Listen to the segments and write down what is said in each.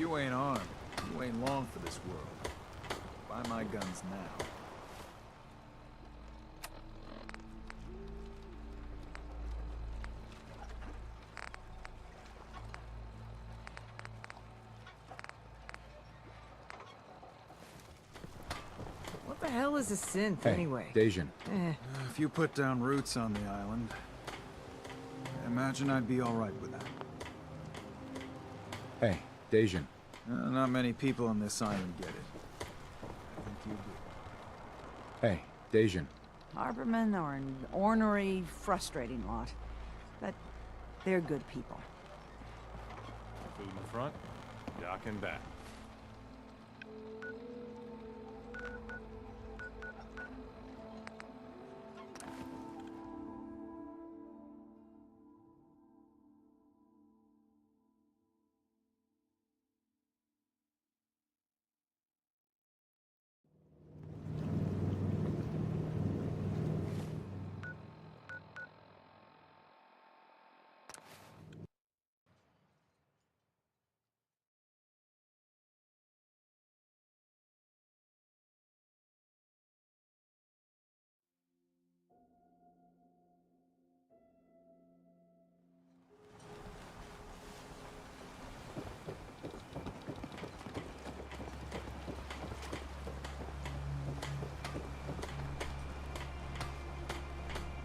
you ain't armed, you ain't long for this world. Buy my guns now. What the hell is a synth anyway? Dajan. If you put down roots on the island, I imagine I'd be all right with that. Hey, Dajan. Not many people on this island get it. I think you do. Hey, Dajan. Harbormen are an ornery, frustrating lot. But they're good people. Food in front, dock in back.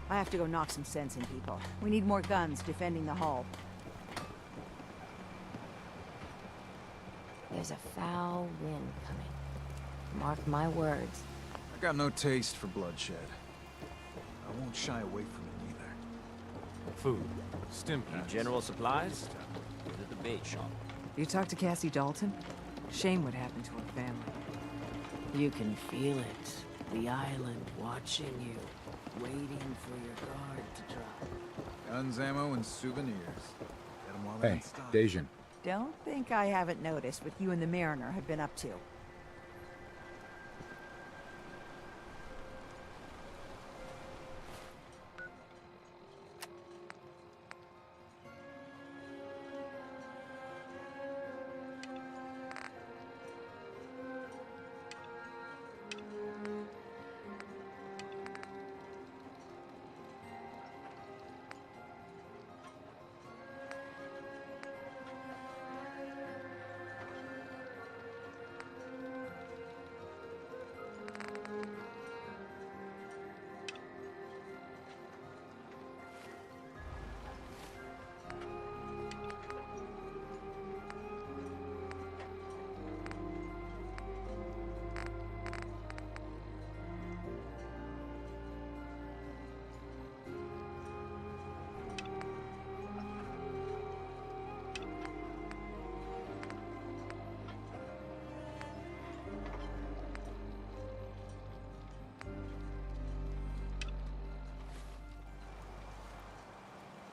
I have to go knock some sense in people. We need more guns defending the hull. There's a foul wind coming. Mark my words. I got no taste for bloodshed. I won't shy away from it either. Food, stim packs. General supplies? Or the debate shop? You talk to Cassie Dalton? Shame what happened to her family. You can feel it. The island watching you, waiting for your guard to drop. Guns, ammo, and souvenirs. Get 'em while they're Hey, in stock. Dajan. Don't think I haven't noticed what you and the Mariner have been up to.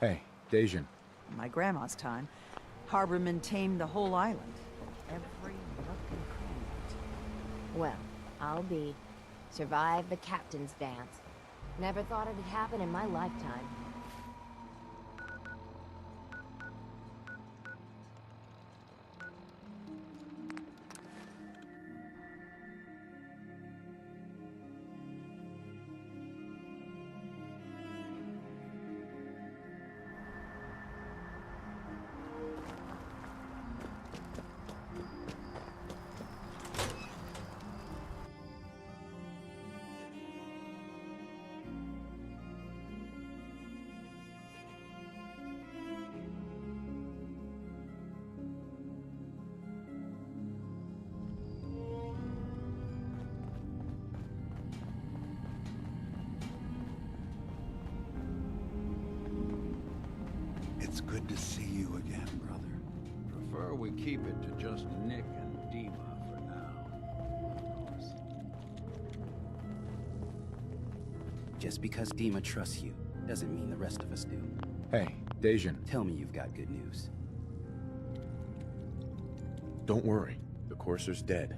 Hey, Dajan. In my grandma's time, harbormen tamed the whole island. Every nook and cranny. Well, I'll be. Survive the captain's dance. Never thought it'd happen in my lifetime. It's good to see you again, brother. Prefer we keep it to just Nick and Dima for now. Just because Dima trusts you doesn't mean the rest of us do. Hey, Dajan. Tell me you've got good news. Don't worry. The Courser's dead.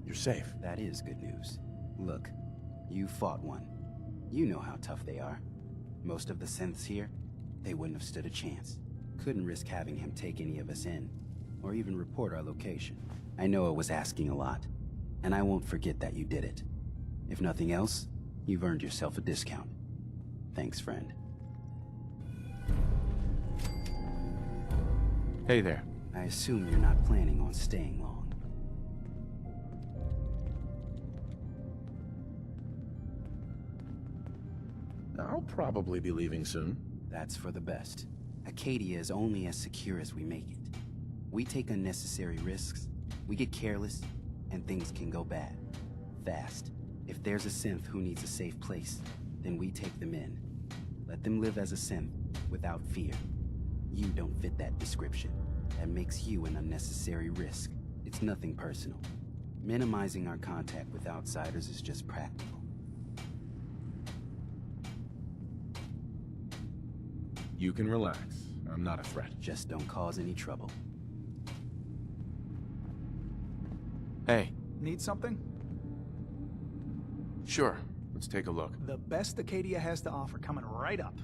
You're safe. That is good news. Look, you fought one. You know how tough they are. Most of the synths here, they wouldn't have stood a chance. Couldn't risk having him take any of us in. or even report our location. I know it was asking a lot, and I won't forget that you did it. If nothing else, you've earned yourself a discount. Thanks, friend. Hey there. I assume you're not planning on staying long. I'll probably be leaving soon. That's for the best. Acadia is only as secure as we make it. We take unnecessary risks, we get careless, and things can go bad. Fast. If there's a synth who needs a safe place, then we take them in. Let them live as a synth, without fear. You don't fit that description. That makes you an unnecessary risk. It's nothing personal. Minimizing our contact with outsiders is just practical. You can relax. I'm not a threat. Just don't cause any trouble. Hey. Need something? Sure. Let's take a look. The best Acadia has to offer coming right up.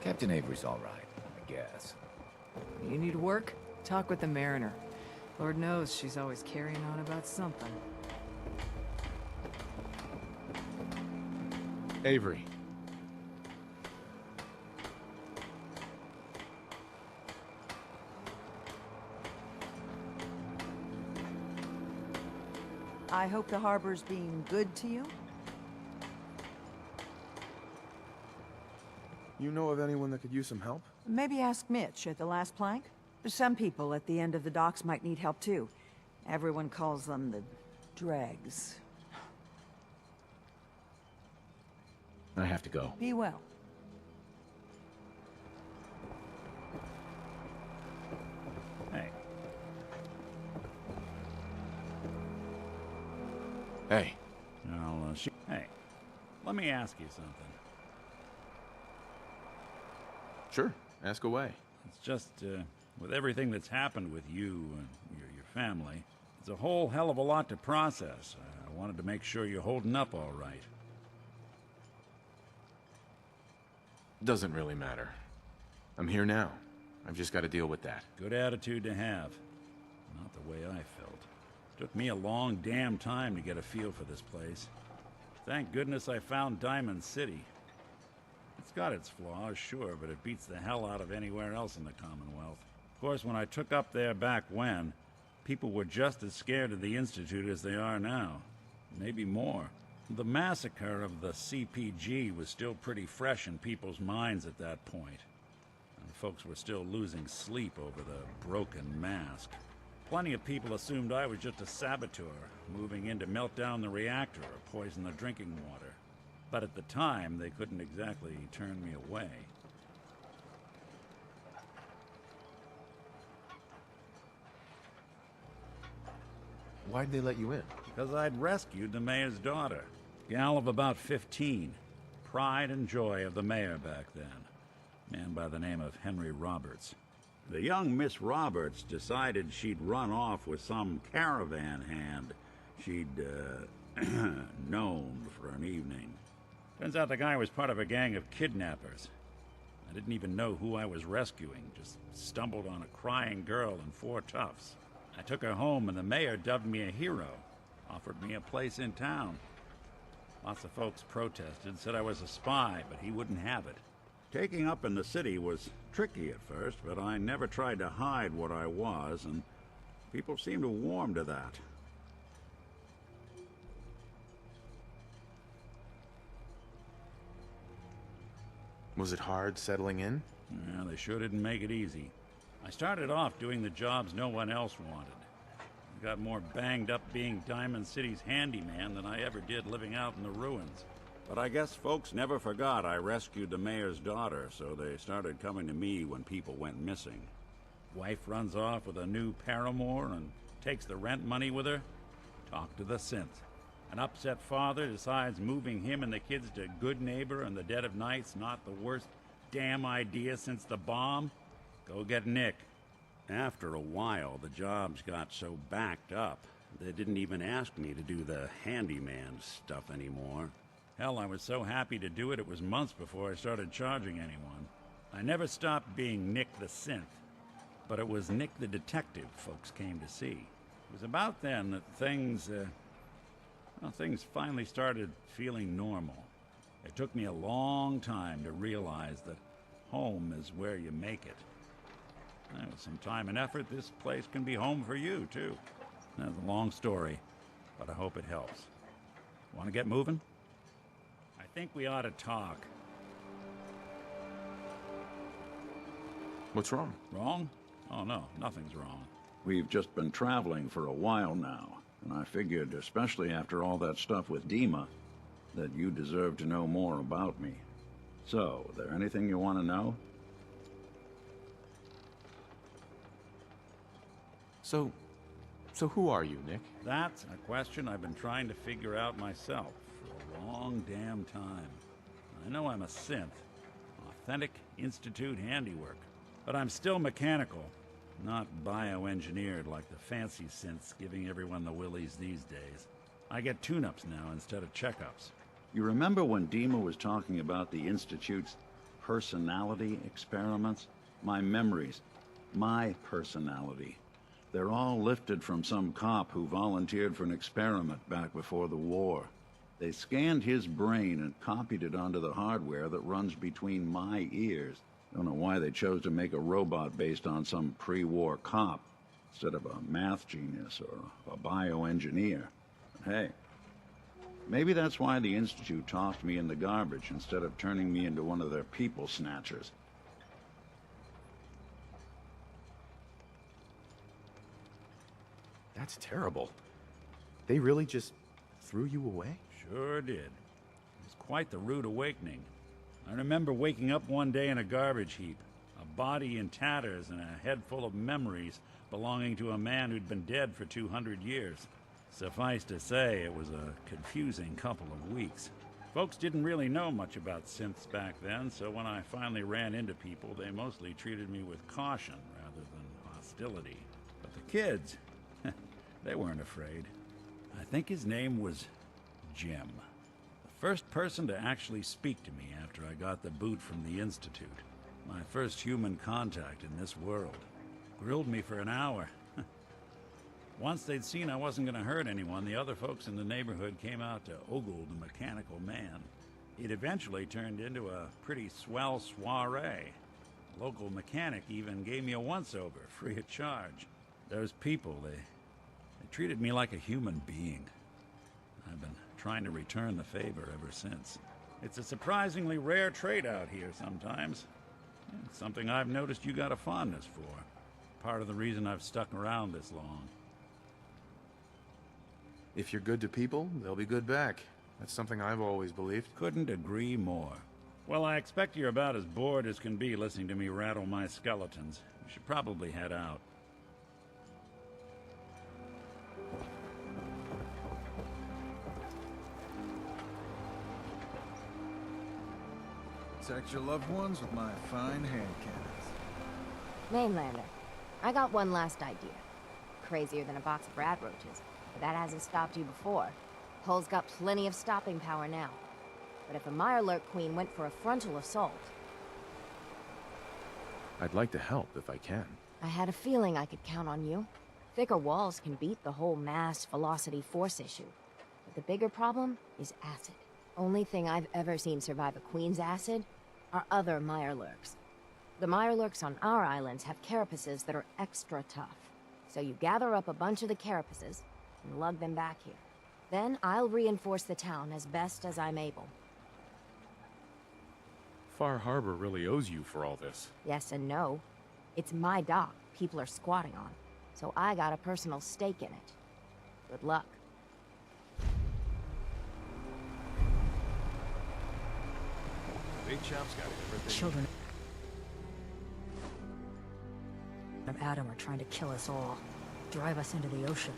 Captain Avery's all right, I guess. You need work? Talk with the Mariner. Lord knows she's always carrying on about something. Avery. I hope the harbor's being good to you. You know of anyone that could use some help? Maybe ask Mitch at the last plank. Some people at the end of the docks might need help too. Everyone calls them the dregs. I have to go. Be well. Hey. Hey. Hey, let me ask you something. Sure. Ask away. It's just, with everything that's happened with you and your family, it's a whole hell of a lot to process. I wanted to make sure you're holding up all right. Doesn't really matter. I'm here now. I've just got to deal with that. Good attitude to have. Not the way I felt. Took me a long damn time to get a feel for this place. Thank goodness I found Diamond City. It's got its flaws, sure, but it beats the hell out of anywhere else in the Commonwealth. Of course, when I took up there back when, people were just as scared of the Institute as they are now. Maybe more. The massacre of the CPG was still pretty fresh in people's minds at that point. And folks were still losing sleep over the broken mask. Plenty of people assumed I was just a saboteur, moving in to melt down the reactor or poison the drinking water. But at the time, they couldn't exactly turn me away. Why'd they let you in? Because I'd rescued the mayor's daughter. Gal of about 15. Pride and joy of the mayor back then. Man by the name of Henry Roberts. The young Miss Roberts decided she'd run off with some caravan hand she'd, known for an evening. Turns out the guy was part of a gang of kidnappers. I didn't even know who I was rescuing, just stumbled on a crying girl and 4 toughs. I took her home and the mayor dubbed me a hero, offered me a place in town. Lots of folks protested, said I was a spy, but he wouldn't have it. Taking up in the city was tricky at first, but I never tried to hide what I was, and people seemed to warm to that. Was it hard settling in? Yeah, they sure didn't make it easy. I started off doing the jobs no one else wanted. I got more banged up being Diamond City's handyman than I ever did living out in the ruins. But I guess folks never forgot I rescued the mayor's daughter, so they started coming to me when people went missing. Wife runs off with a new paramour and takes the rent money with her. Talk to the synth. An upset father decides moving him and the kids to Good Neighbor in the dead of night's not the worst damn idea since the bomb. Go get Nick. After a while, the jobs got so backed up, they didn't even ask me to do the handyman stuff anymore. Hell, I was so happy to do it, it was months before I started charging anyone. I never stopped being Nick the Synth, but it was Nick the Detective folks came to see. It was about then that things finally started feeling normal. It took me a long time to realize that home is where you make it. With some time and effort, this place can be home for you, too. That's a long story, but I hope it helps. Want to get moving? I think we ought to talk. What's wrong? Wrong? Oh, no, nothing's wrong. We've just been traveling for a while now, and I figured, especially after all that stuff with Dima, that you deserve to know more about me. So, there anything you want to know? So who are you, Nick? That's a question I've been trying to figure out myself for a long damn time. I know I'm a synth, authentic Institute handiwork, but I'm still mechanical, not bioengineered like the fancy synths giving everyone the willies these days. I get tune-ups now instead of checkups. You remember when Dima was talking about the Institute's personality experiments? My memories, my personality. They're all lifted from some cop who volunteered for an experiment back before the war. They scanned his brain and copied it onto the hardware that runs between my ears. Don't know why they chose to make a robot based on some pre-war cop instead of a math genius or a bioengineer. But hey, maybe that's why the Institute tossed me in the garbage instead of turning me into one of their people snatchers. That's terrible. They really just threw you away? Sure did. It was quite the rude awakening. I remember waking up one day in a garbage heap, a body in tatters and a head full of memories belonging to a man who'd been dead for 200 years. Suffice to say, it was a confusing couple of weeks. Folks didn't really know much about synths back then, so when I finally ran into people, they mostly treated me with caution rather than hostility. But the kids, they weren't afraid. I think his name was Jim. The first person to actually speak to me after I got the boot from the Institute. My first human contact in this world. Grilled me for an hour. Once they'd seen I wasn't going to hurt anyone, the other folks in the neighborhood came out to ogle the mechanical man. It eventually turned into a pretty swell soiree. The local mechanic even gave me a once-over, free of charge. Those people, they treated me like a human being. I've been trying to return the favor ever since. It's a surprisingly rare trait out here sometimes. It's something I've noticed you got a fondness for. part of the reason I've stuck around this long. If you're good to people, they'll be good back. That's something I've always believed. Couldn't agree more. Well, I expect you're about as bored as can be listening to me rattle my skeletons. You should probably head out. Protect your loved ones with my fine hand cannons. Mainlander, I got one last idea. Crazier than a box of rat roaches, but that hasn't stopped you before. Hull's got plenty of stopping power now. But if a Mirelurk Queen went for a frontal assault... I'd like to help if I can. I had a feeling I could count on you. Thicker walls can beat the whole mass velocity force issue. But the bigger problem is acid. Only thing I've ever seen survive a Queen's acid are other Mirelurks. The Mirelurks on our islands have carapaces that are extra tough. So you gather up a bunch of the carapaces and lug them back here. Then I'll reinforce the town as best as I'm able. Far Harbor really owes you for all this. Yes and no. It's my dock people are squatting on, so I got a personal stake in it. Good luck. Big Chop's got everything. Children of Adam are trying to kill us all. Drive us into the ocean.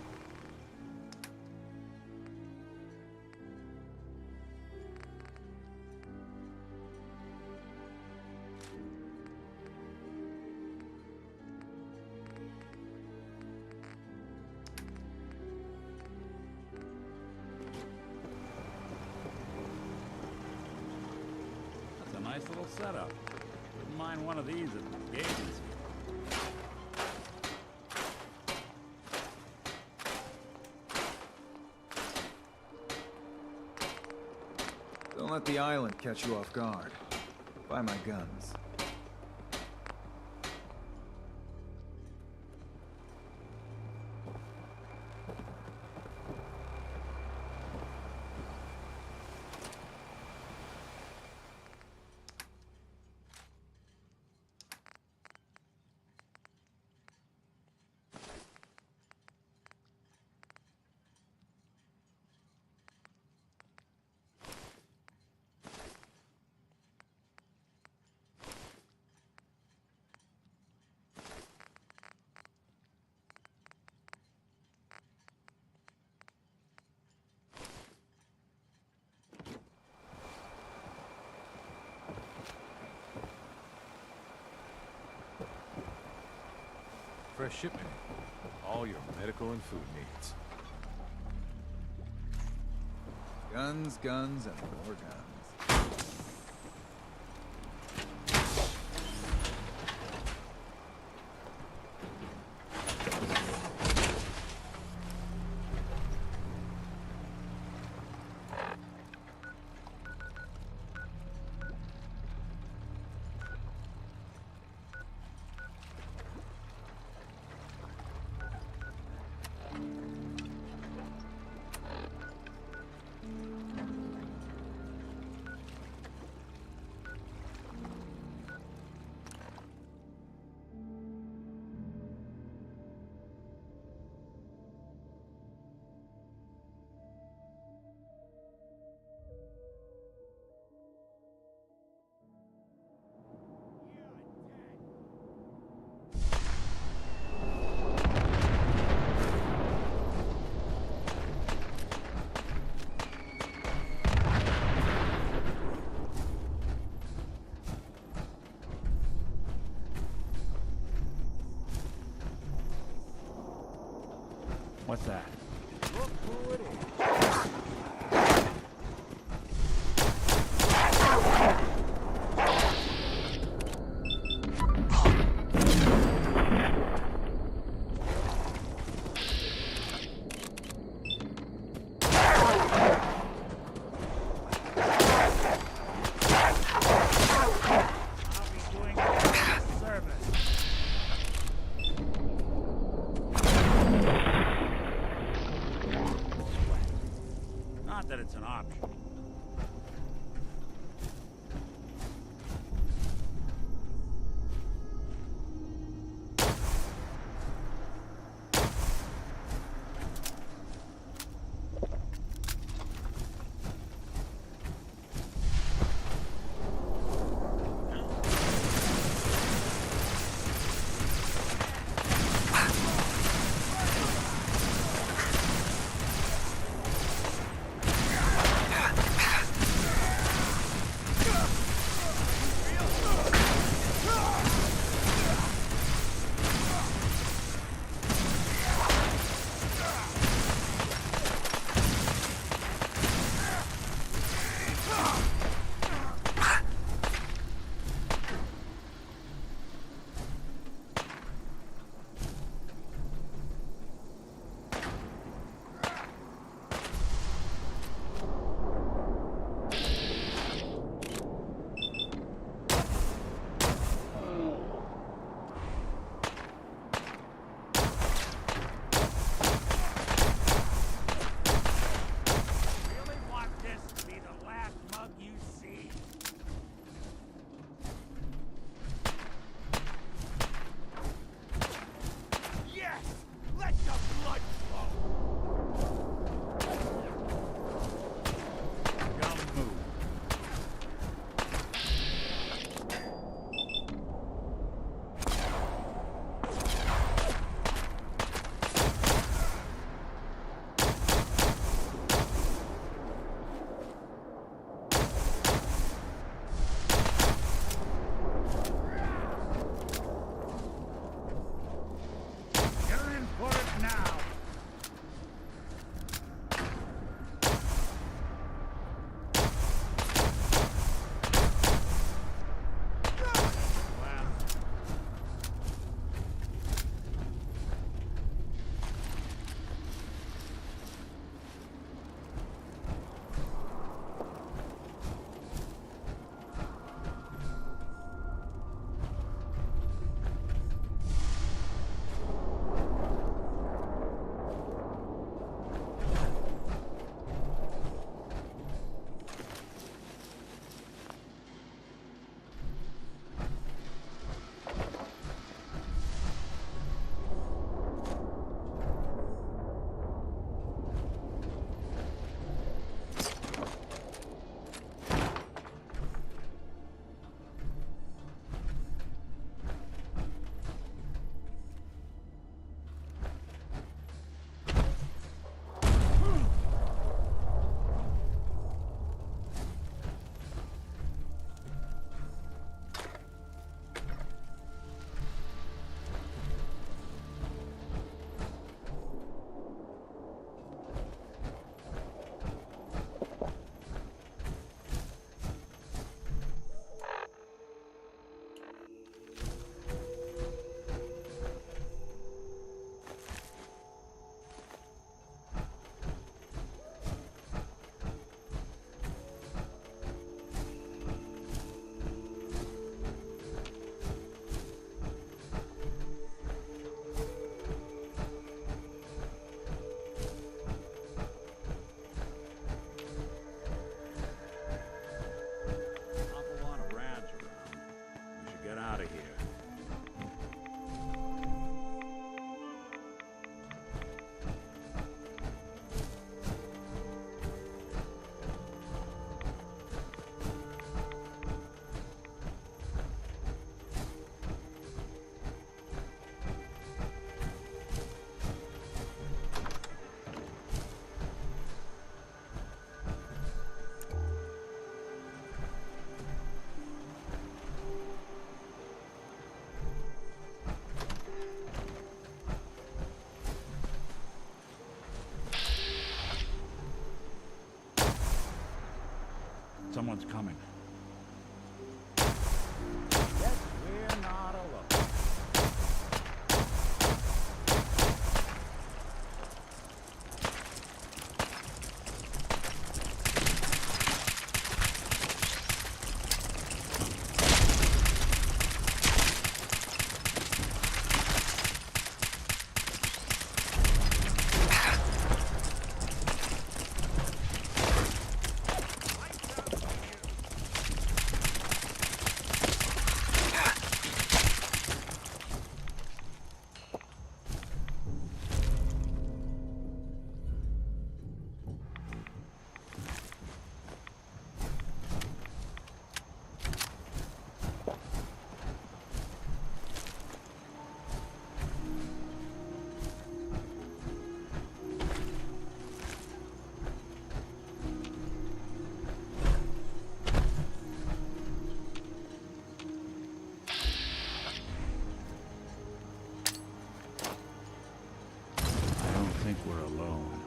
That's a nice little setup. Wouldn't mind one of these at the agency. Don't let the island catch you off guard. Buy my guns. Fresh shipment. All your medical and food needs. Guns, guns, and more guns. What's that? Look who it is. Not that it's an option. someone's coming. Yes, we're not alone. I don't think we're alone.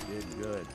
Did good.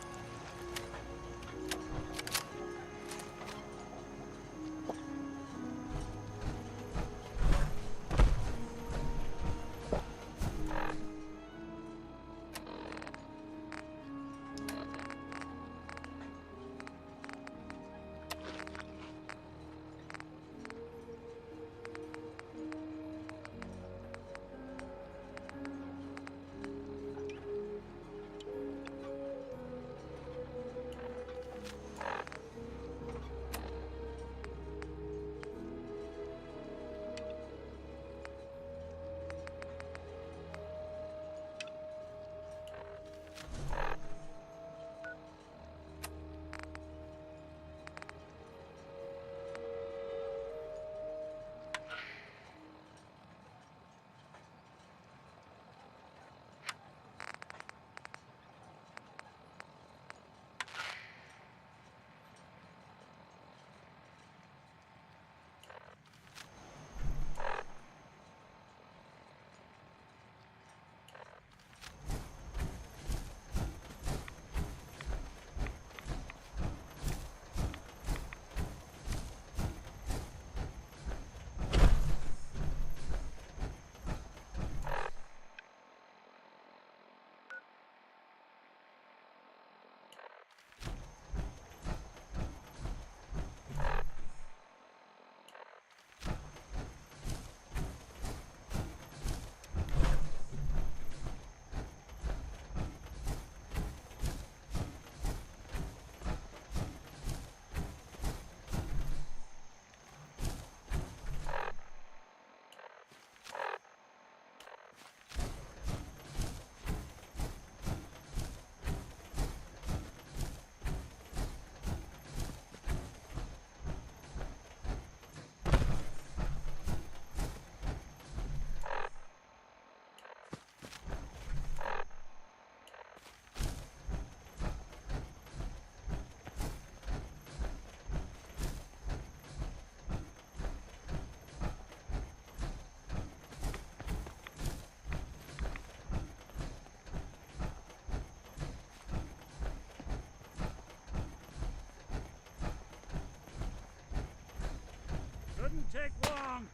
Shouldn't take long.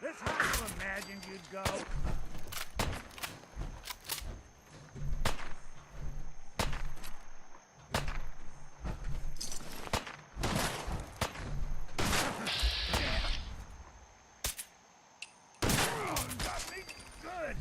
This how you imagined you'd go? Got me good.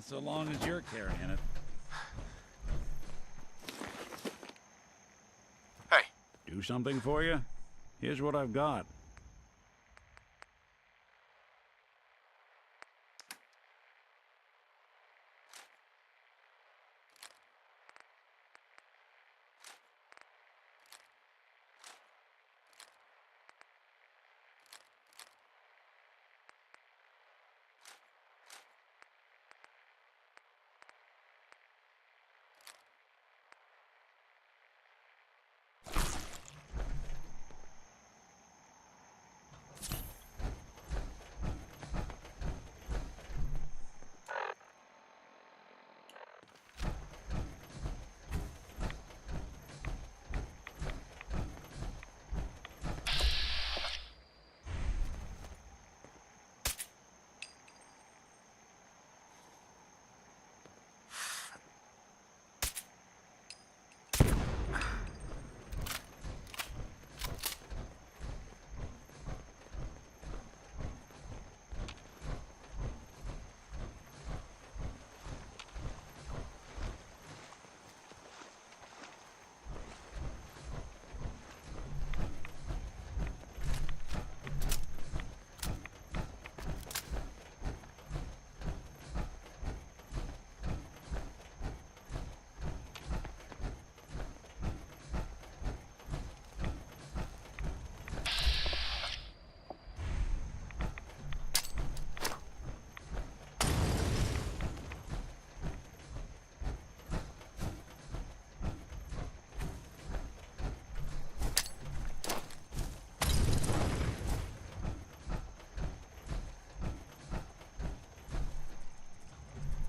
Not so long as you're carrying it. Hey. Do something for you? Here's what I've got.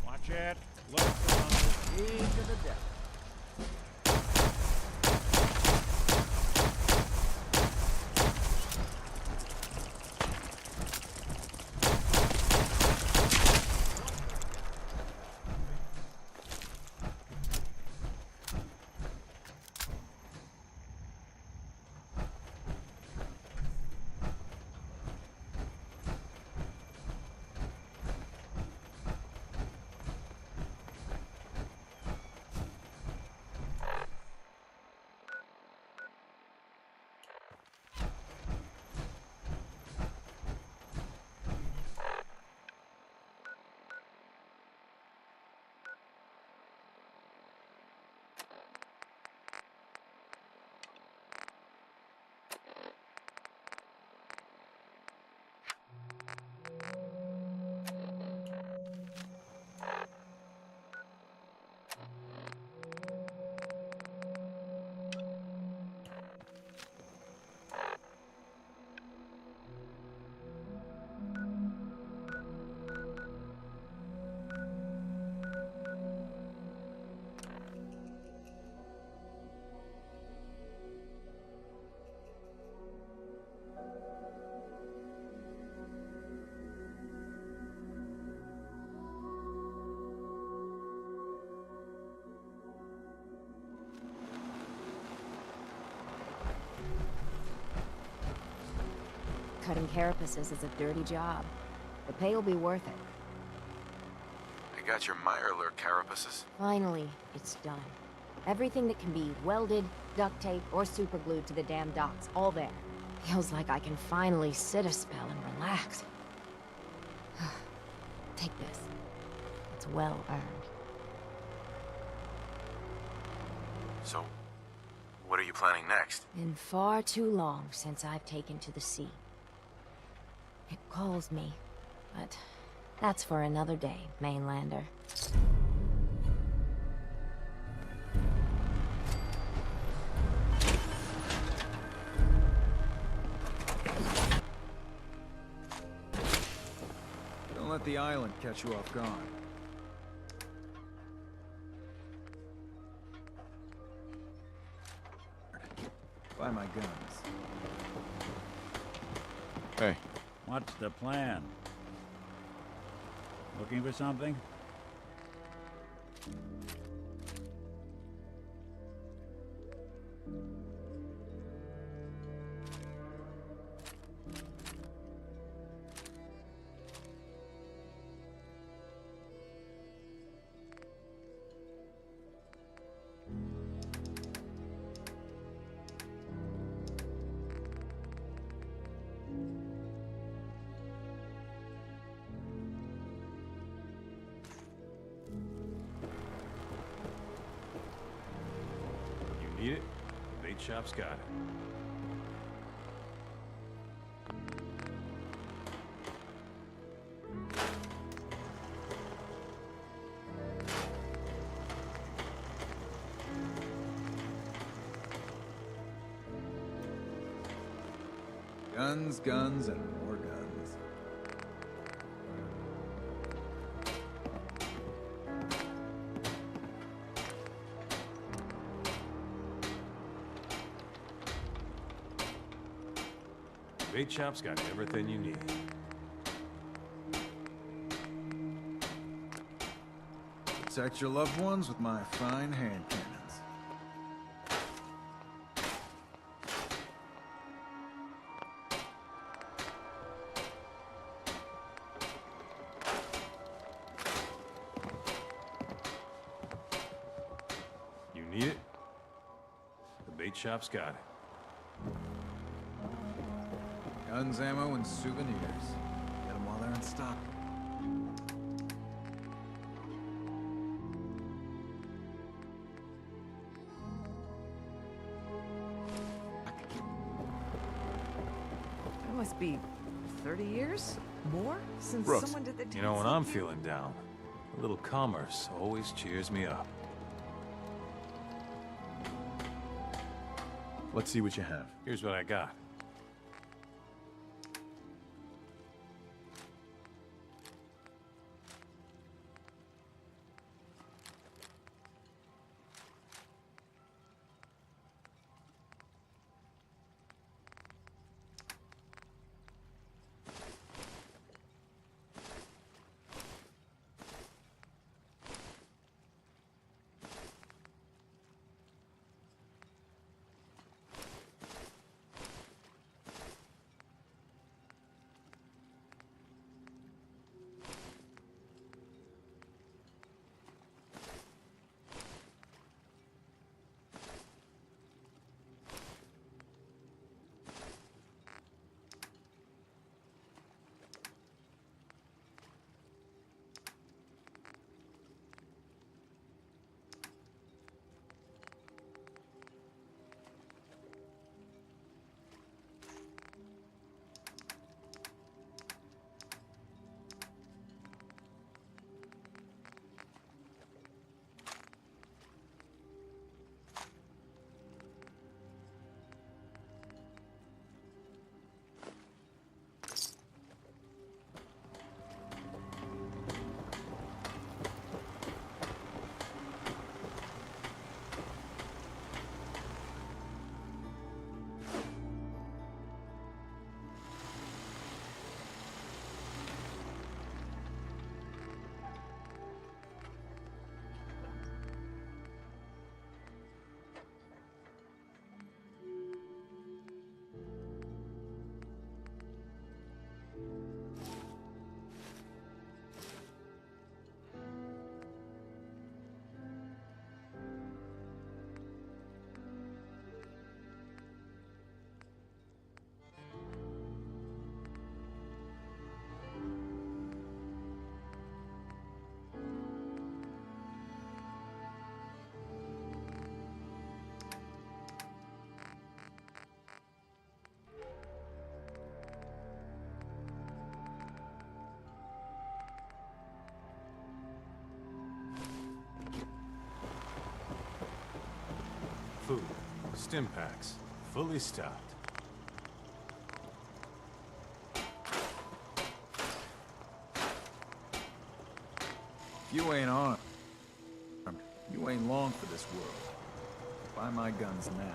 Watch it. Look on the edge of the depth. Cutting carapaces is a dirty job. The pay will be worth it. I got your Mirelurk carapaces. Finally, it's done. Everything that can be welded, duct taped, or superglued to the damn docks, all there. Feels like I can finally sit a spell and relax. Take this. It's well earned. So, what are you planning next? Been far too long since I've taken to the sea. It calls me, but that's for another day, mainlander. Don't let the island catch you off guard. Buy my guns. Hey. What's the plan? Looking for something? need it? The bait shop's got it. Guns, guns, and more guns. Bait shop's got everything you need. Protect your loved ones with my fine hand cannons. You need it? The bait shop's got it. Guns, ammo, and souvenirs. Get them while they're in stock. It must be 30 years? More? Since Brooks, someone did the you know, when taxi? I'm feeling down, a little commerce always cheers me up. Let's see what you have. Here's what I got. Food, stim packs, fully stocked. If you ain't armed, you ain't long for this world. Buy my guns now.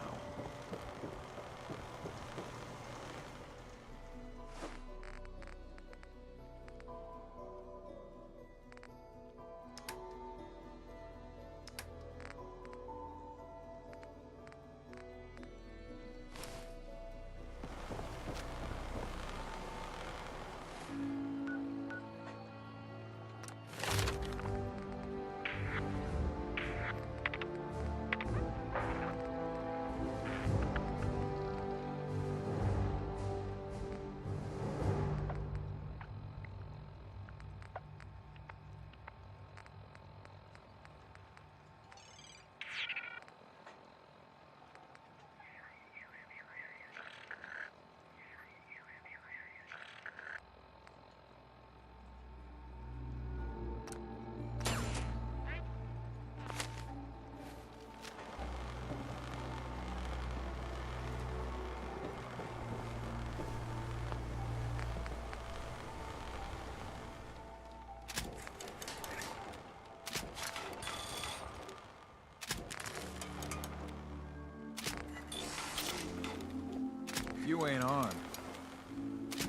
you ain't armed,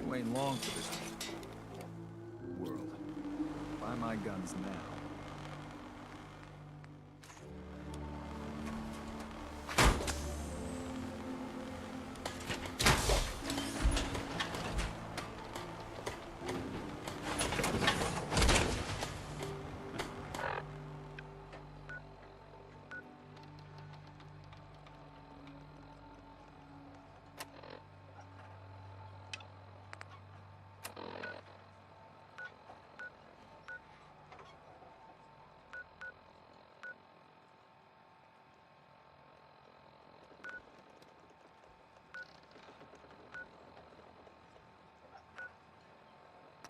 you ain't long for this world. Buy my guns now.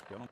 Go.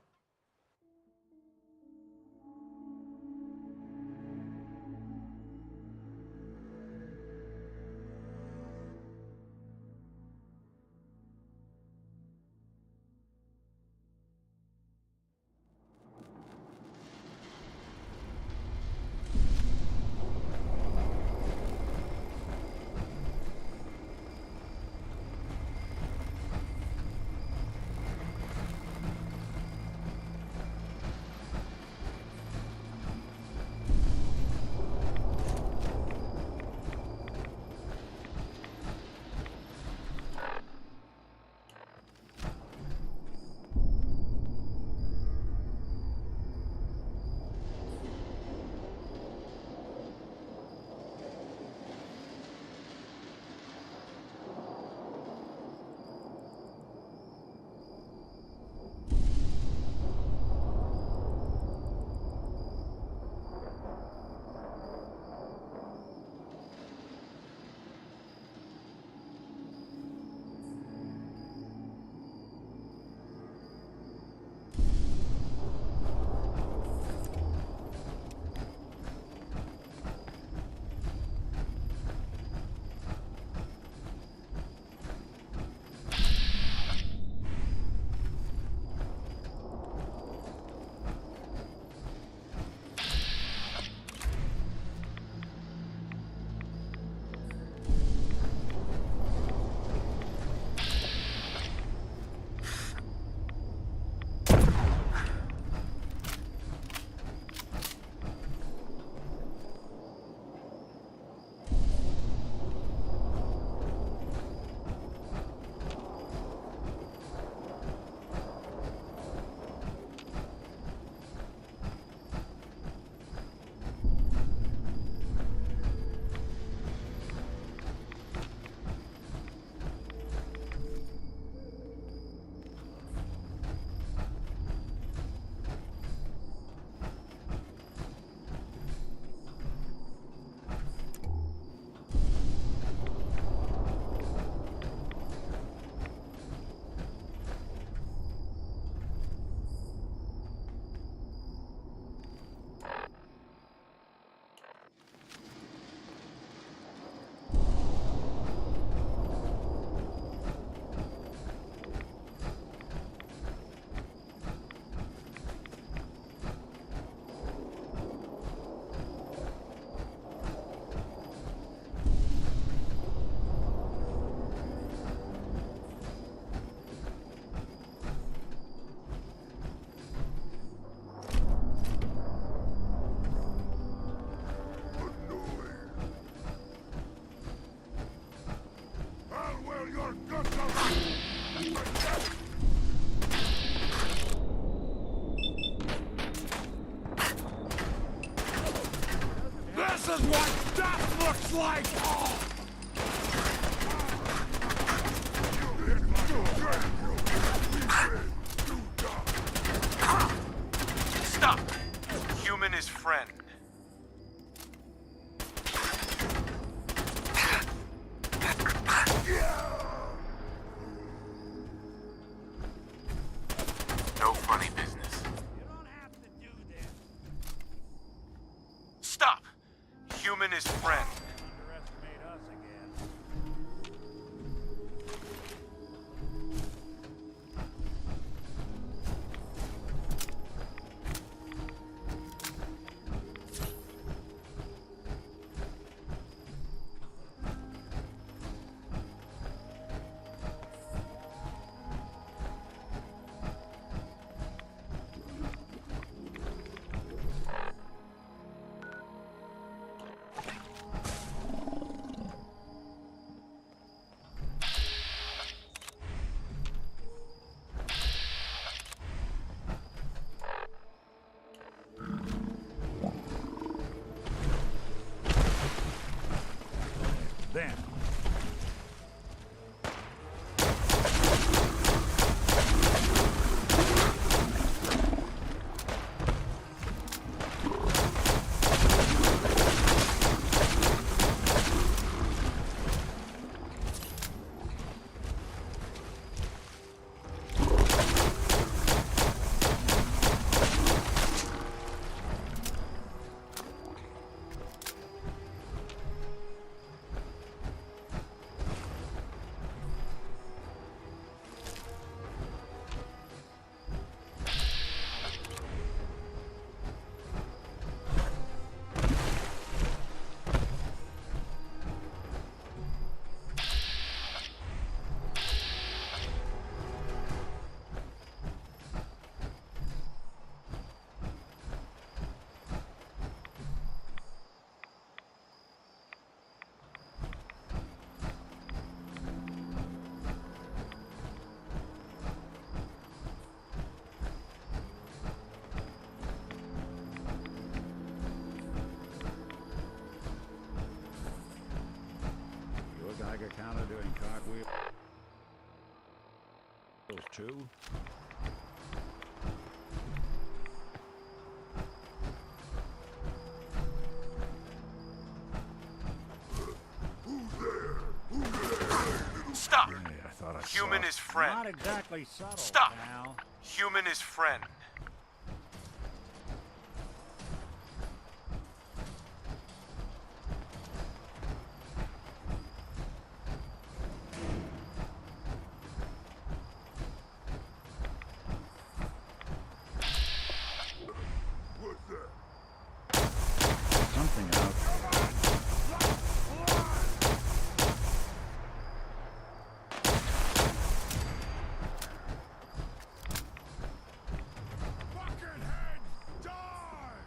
This is what death looks like! Stop! Human is friend. No funny business. You don't have to do this. Stop! Human is friend. Underestimate us again. counter doing cartwheels too? Stop! Hey, I thought I Human saw... is friend. Not exactly subtle, Stop! pal. Human is friend. Something out. Fucking heads, die!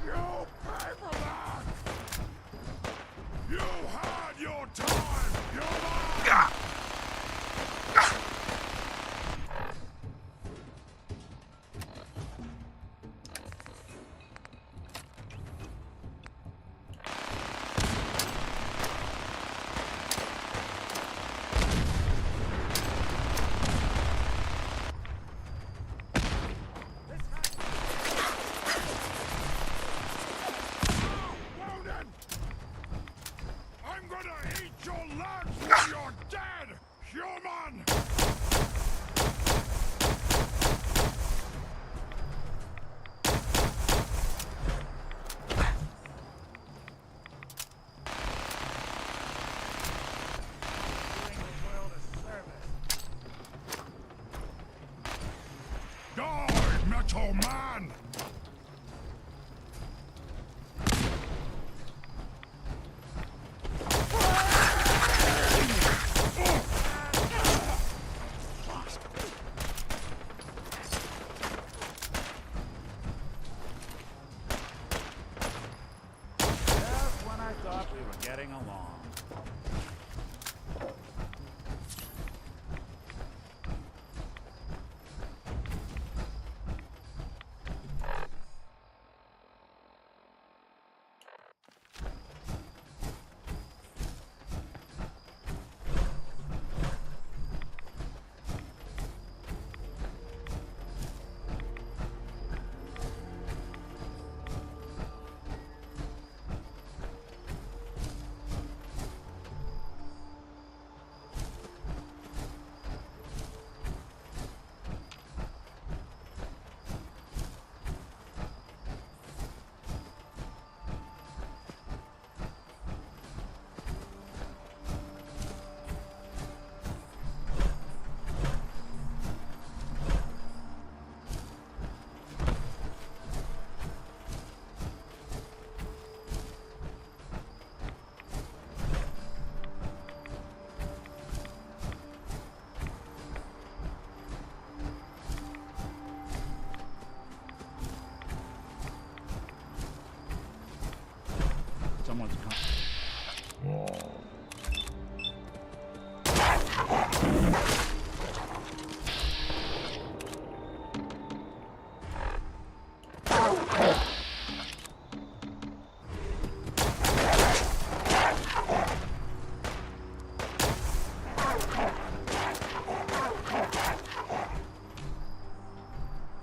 You pay for that! You had your time! You're mine! Wounded! I'm gonna eat your legs when you're dead, human! Doing the world a service. Die, Metal Man! Just when I thought we were getting along. Someone's coming.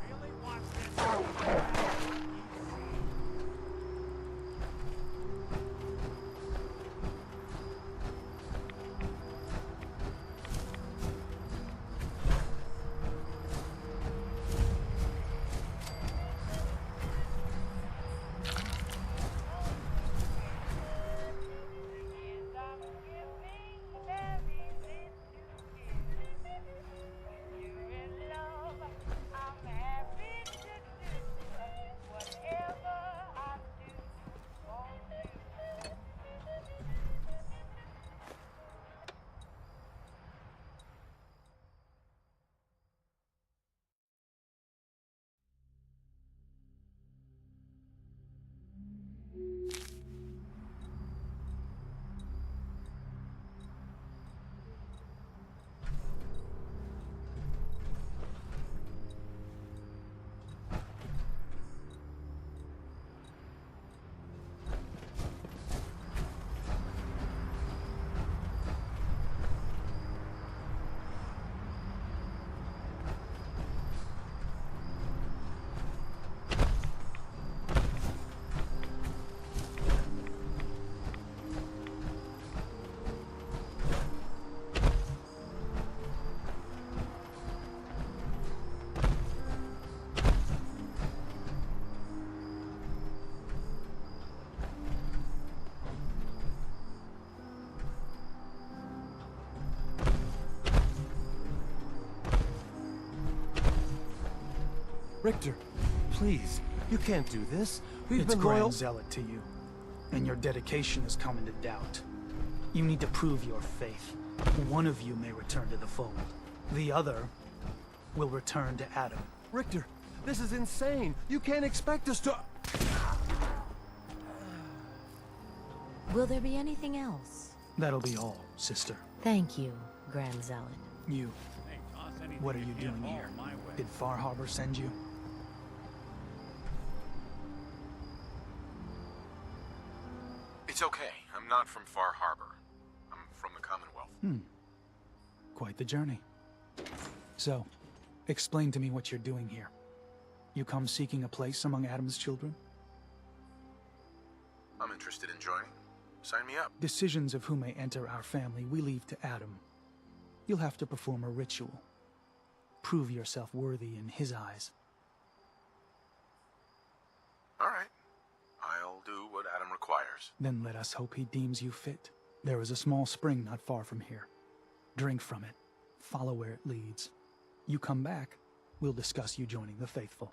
Really want this? Richter, please, you can't do this. We've It's been loyal. Grand Zealot to you, and your dedication has come into doubt. You need to prove your faith. One of you may return to the fold. The other will return to Adam. Richter, this is insane. You can't expect us to... Will there be anything else? That'll be all, sister. Thank you, Grand Zealot. You. What are you doing here? Did Far Harbor send you? It's okay. I'm not from Far Harbor. I'm from the Commonwealth. Quite the journey. So, explain to me what you're doing here. You come seeking a place among Adam's children? I'm interested in joining. Sign me up. Decisions of who may enter our family we leave to Adam. You'll have to perform a ritual. Prove yourself worthy in his eyes. All right. I'll do what Adam requires. Then let us hope he deems you fit. There is a small spring not far from here. Drink from it. Follow where it leads. You come back, we'll discuss you joining the faithful.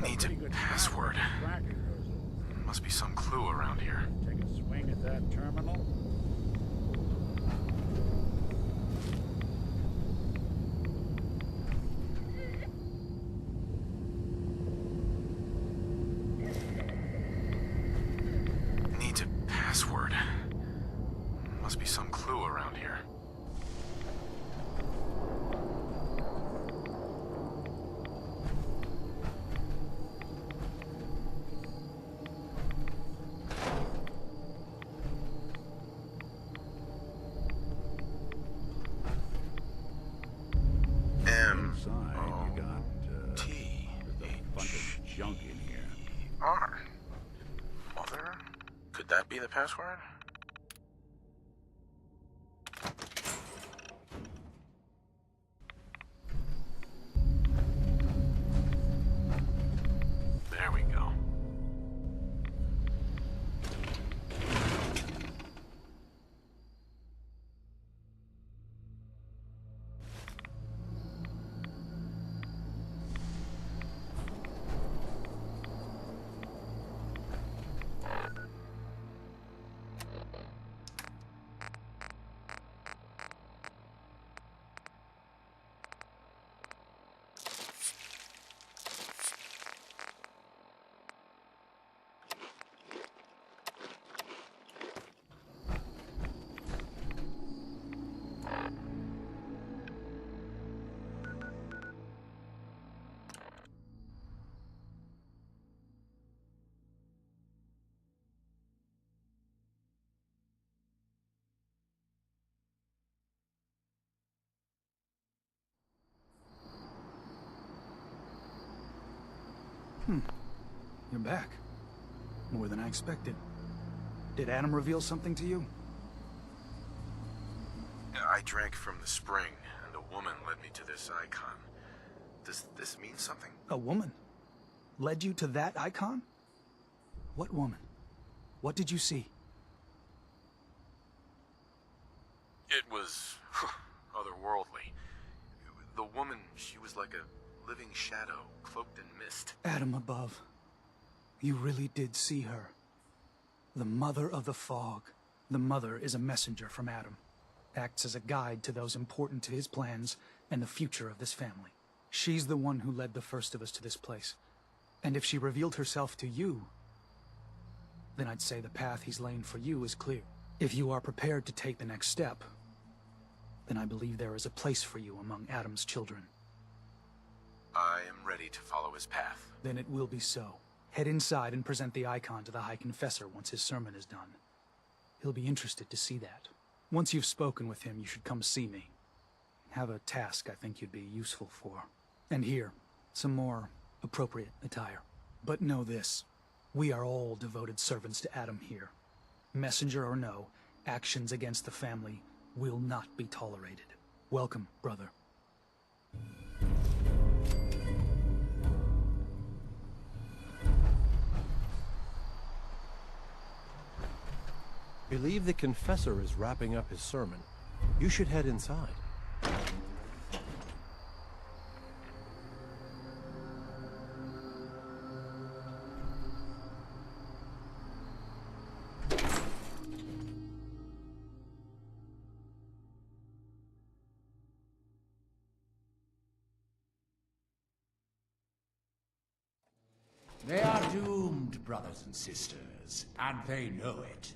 Needs a password. Must be some clue around here. Take a swing at that terminal. Needs a password. Must be some clue around here. Inside, you got there's a bunch of junk in here. R. Mother? Could that be the password? There we go. You're back. More than I expected. Did Adam reveal something to you? I drank from the spring, and a woman led me to this icon. Does this mean something? A woman? Led you to that icon? What woman? What did you see? It was otherworldly. The woman, she was like a living shadow, cloaked in mist. Adam above. You really did see her. The Mother of the Fog. The Mother is a messenger from Adam. Acts as a guide to those important to his plans and the future of this family. She's the one who led the first of us to this place. And if she revealed herself to you, then I'd say the path he's laying for you is clear. If you are prepared to take the next step, then I believe there is a place for you among Adam's children. I am ready to follow his path. Then it will be so. Head inside and present the icon to the High Confessor once his sermon is done. He'll be interested to see that. Once you've spoken with him, you should come see me. Have a task I think you'd be useful for. And here, some more appropriate attire. But know this, we are all devoted servants to Adam here. Messenger or no, actions against the family will not be tolerated. Welcome, brother. Believe the confessor is wrapping up his sermon. You should head inside. They are doomed, brothers and sisters, and they know it.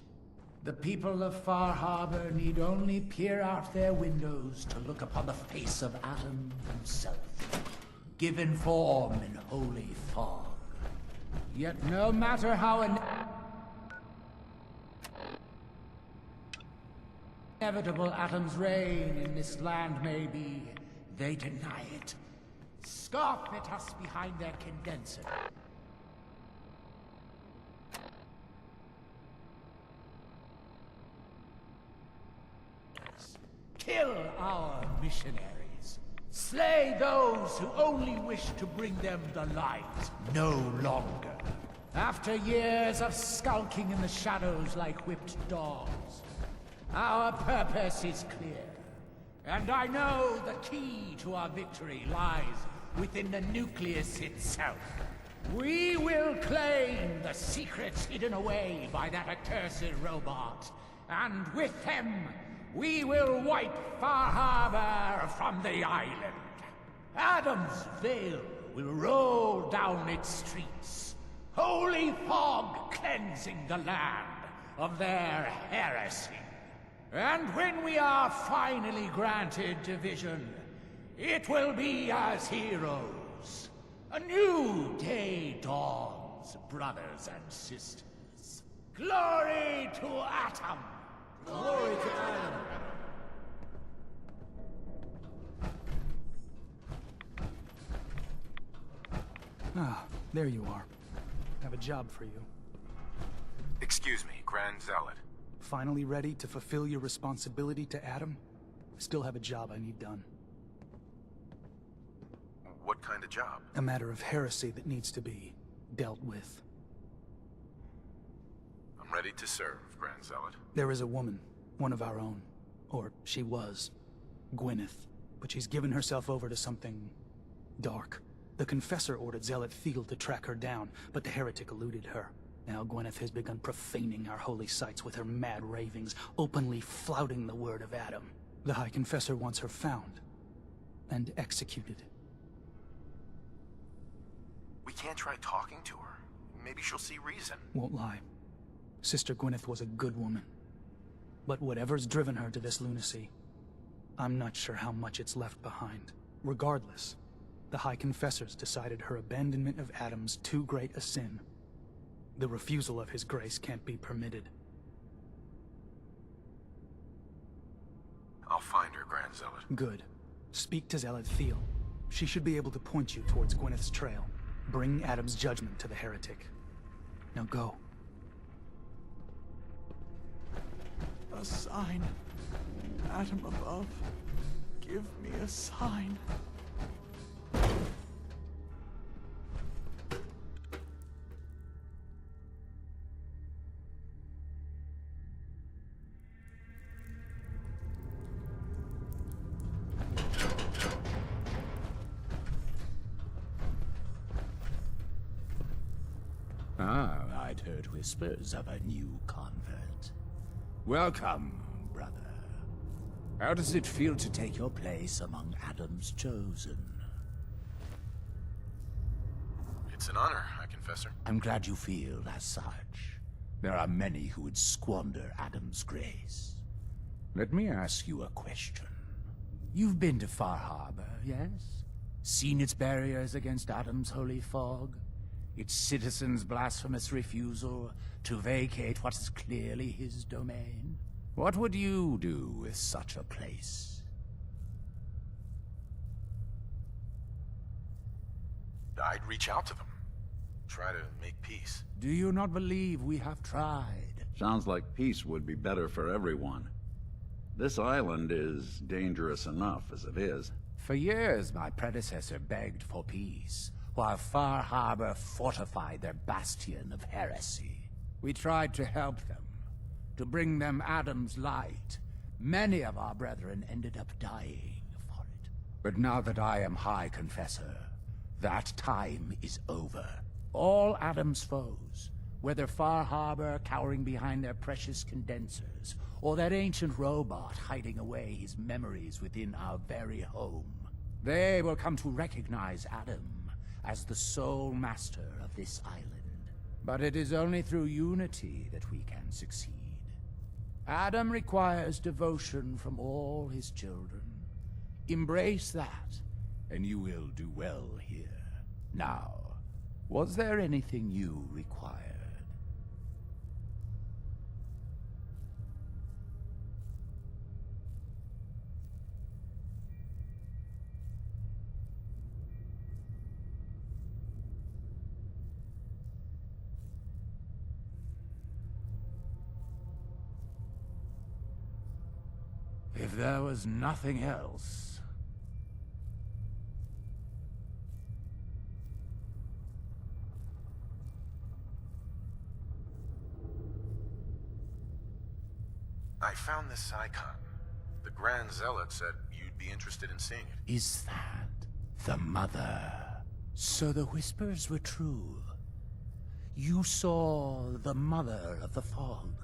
The people of Far Harbor need only peer out their windows to look upon the face of Adam himself, given form in holy fog. Yet no matter how inevitable Adam's reign in this land may be, they deny it. Scoff at us behind their condenser. Kill our missionaries. Slay those who only wish to bring them the light no longer. After years of skulking in the shadows like whipped dogs, our purpose is clear. And I know the key to our victory lies within the nucleus itself. We will claim the secrets hidden away by that accursed robot, and with them, we will wipe Far Harbor from the island. Adam's Veil will roll down its streets, holy fog cleansing the land of their heresy. And when we are finally granted division, it will be as heroes. A new day dawns, brothers and sisters. Glory to Atom! Glory to Adam! Ah, there you are. I have a job for you. Excuse me, Grand Zealot. Finally ready to fulfill your responsibility to Adam? I still have a job I need done. What kind of job? A matter of heresy that needs to be dealt with. I'm ready to serve, Grand Zealot. There is a woman, one of our own. Or she was. Gwyneth. But she's given herself over to something dark. The Confessor ordered Zealot Field to track her down, but the heretic eluded her. Now Gwyneth has begun profaning our holy sites with her mad ravings, openly flouting the word of Adam. The High Confessor wants her found and executed. We can't try talking to her. Maybe she'll see reason. Won't lie. Sister Gwyneth was a good woman. But whatever's driven her to this lunacy, I'm not sure how much it's left behind. Regardless, the High Confessors decided her abandonment of Adam's too great a sin. The refusal of his grace can't be permitted. I'll find her, Grand Zealot. Good. Speak to Zealot Thiel. She should be able to point you towards Gwyneth's trail. Bring Adam's judgment to the heretic. Now go. A sign. Adam above. Give me a sign. Ah, I'd heard whispers of a new convert. Welcome, brother. How does it feel to take your place among Adam's chosen? It's an honor, High Confessor. I'm glad you feel as such. There are many who would squander Adam's grace. Let me ask you a question. You've been to Far Harbor, yes? Seen its barriers against Adam's holy fog? Its citizens' blasphemous refusal to vacate what is clearly his domain? What would you do with such a place? I'd reach out to them. Try to make peace. Do you not believe we have tried? Sounds like peace would be better for everyone. This island is dangerous enough as it is. For years, my predecessor begged for peace, while Far Harbor fortified their bastion of heresy. We tried to help them, to bring them Adam's light. Many of our brethren ended up dying for it. But now that I am High Confessor, that time is over. All Adam's foes, whether Far Harbor cowering behind their precious condensers, or that ancient robot hiding away his memories within our very home, they will come to recognize Adam as the sole master of this island. But it is only through unity that we can succeed. Adam requires devotion from all his children. Embrace that, and you will do well here. Now, was there anything you required? If there was nothing else... I found this icon. The Grand Zealot said you'd be interested in seeing it. Is that the Mother? So the whispers were true. You saw the mother of the fog.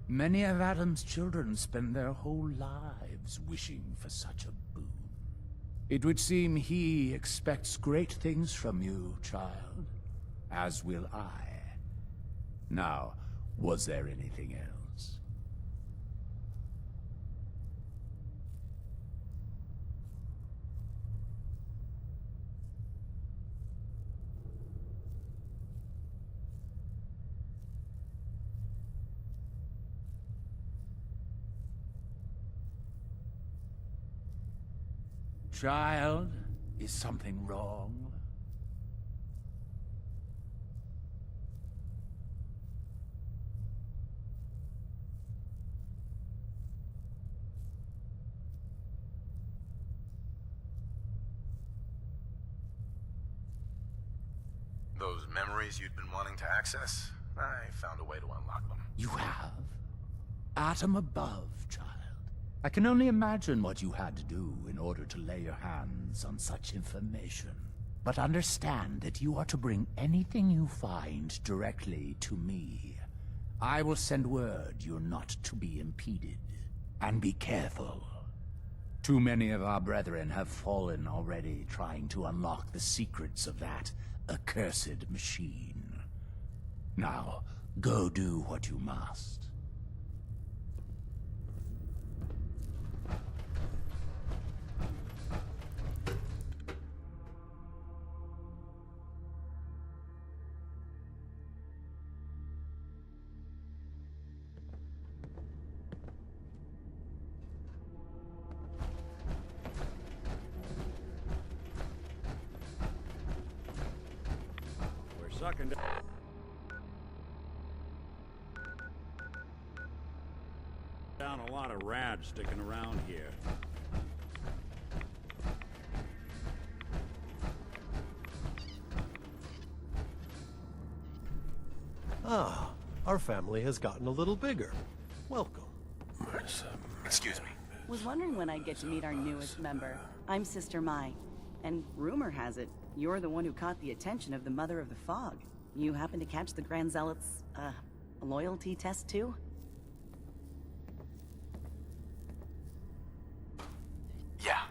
Many of Adam's children spend their whole lives wishing for such a boon. It would seem he expects great things from you, child, as will I. Now, was there anything else? Child, is something wrong? Those memories you'd been wanting to access? I found a way to unlock them. You have? Atom above, child. I can only imagine what you had to do in order to lay your hands on such information. But understand that you are to bring anything you find directly to me. I will send word you're not to be impeded. And be careful. Too many of our brethren have fallen already trying to unlock the secrets of that accursed machine. Now, go do what you must. Sucking down a lot of rads sticking around here. Ah, our family has gotten a little bigger. Welcome. Excuse me. Was wondering when I'd get to meet our newest member. I'm Sister Mai, and rumor has it, you're the one who caught the attention of the Mother of the Fog. You happen to catch the Grand Zealot's, loyalty test too? Yeah,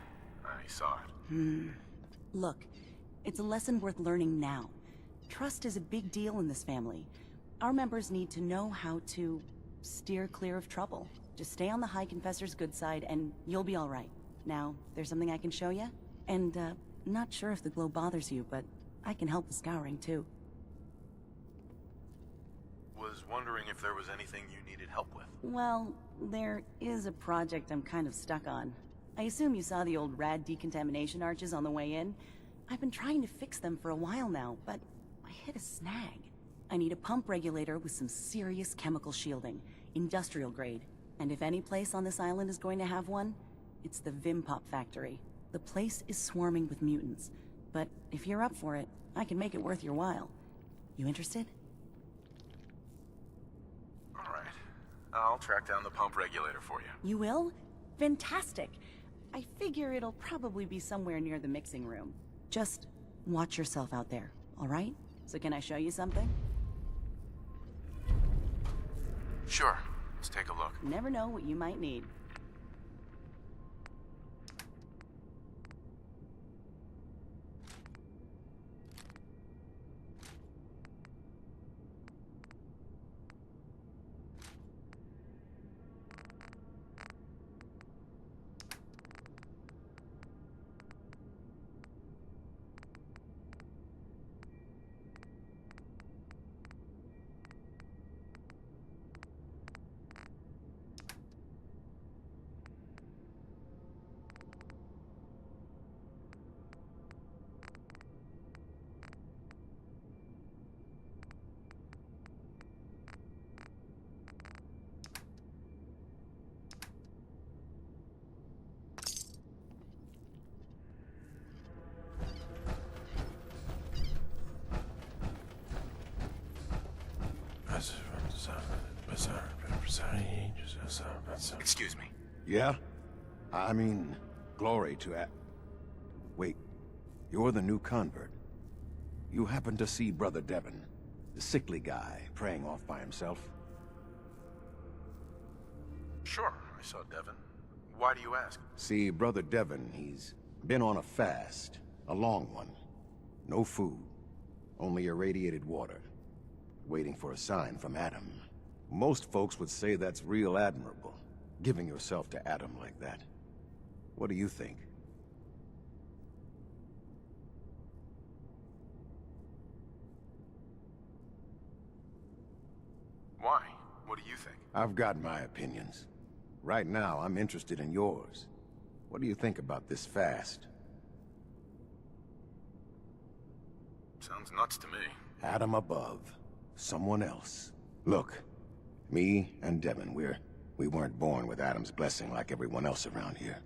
I saw it. Look, it's a lesson worth learning now. Trust is a big deal in this family. Our members need to know how to steer clear of trouble. Just stay on the High Confessor's good side and you'll be all right. Now, there's something I can show you? And, not sure if the glow bothers you, but I can help with scouring too. Was wondering if there was anything you needed help with. Well, there is a project I'm kind of stuck on. I assume you saw the old rad decontamination arches on the way in. I've been trying to fix them for a while now, but I hit a snag. I need a pump regulator with some serious chemical shielding, industrial grade. And if any place on this island is going to have one, it's the Vim Pop factory. The place is swarming with mutants, but if you're up for it, I can make it worth your while. You interested? All right. I'll track down the pump regulator for you. You will? Fantastic. I figure it'll probably be somewhere near the mixing room. Just watch yourself out there, all right? So can I show you something? Sure. Let's take a look. Never know what you might need. Excuse me. Yeah? I mean, glory to Wait, you're the new convert. You happen to see Brother Devon, the sickly guy praying off by himself? Sure, I saw Devon. Why do you ask? See, Brother Devon, he's been on a fast, a long one. No food, only irradiated water, waiting for a sign from Adam. Most folks would say that's real admirable, giving yourself to Adam like that. What do you think? Why? What do you think? I've got my opinions. Right now, I'm interested in yours. What do you think about this fast? Sounds nuts to me. Adam above, someone else. Look, me and Devon, we weren't born with Adam's blessing like everyone else around here.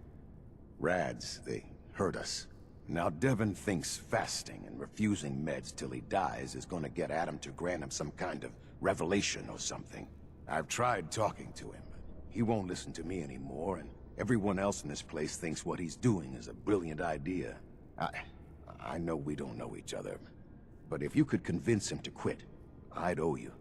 Rads, they hurt us. Now Devon thinks fasting and refusing meds till he dies is gonna get Adam to grant him some kind of revelation or something. I've tried talking to him, but he won't listen to me anymore, and everyone else in this place thinks what he's doing is a brilliant idea. I know we don't know each other, but if you could convince him to quit, I'd owe you.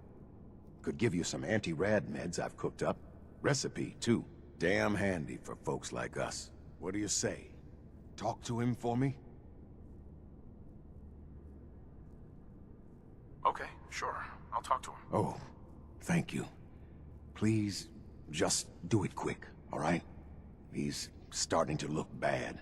Could give you some anti-rad meds I've cooked up. Recipe, too. Damn handy for folks like us. What do you say? Talk to him for me? Okay, sure. I'll talk to him. Oh, thank you. Please, just do it quick, all right? He's starting to look bad.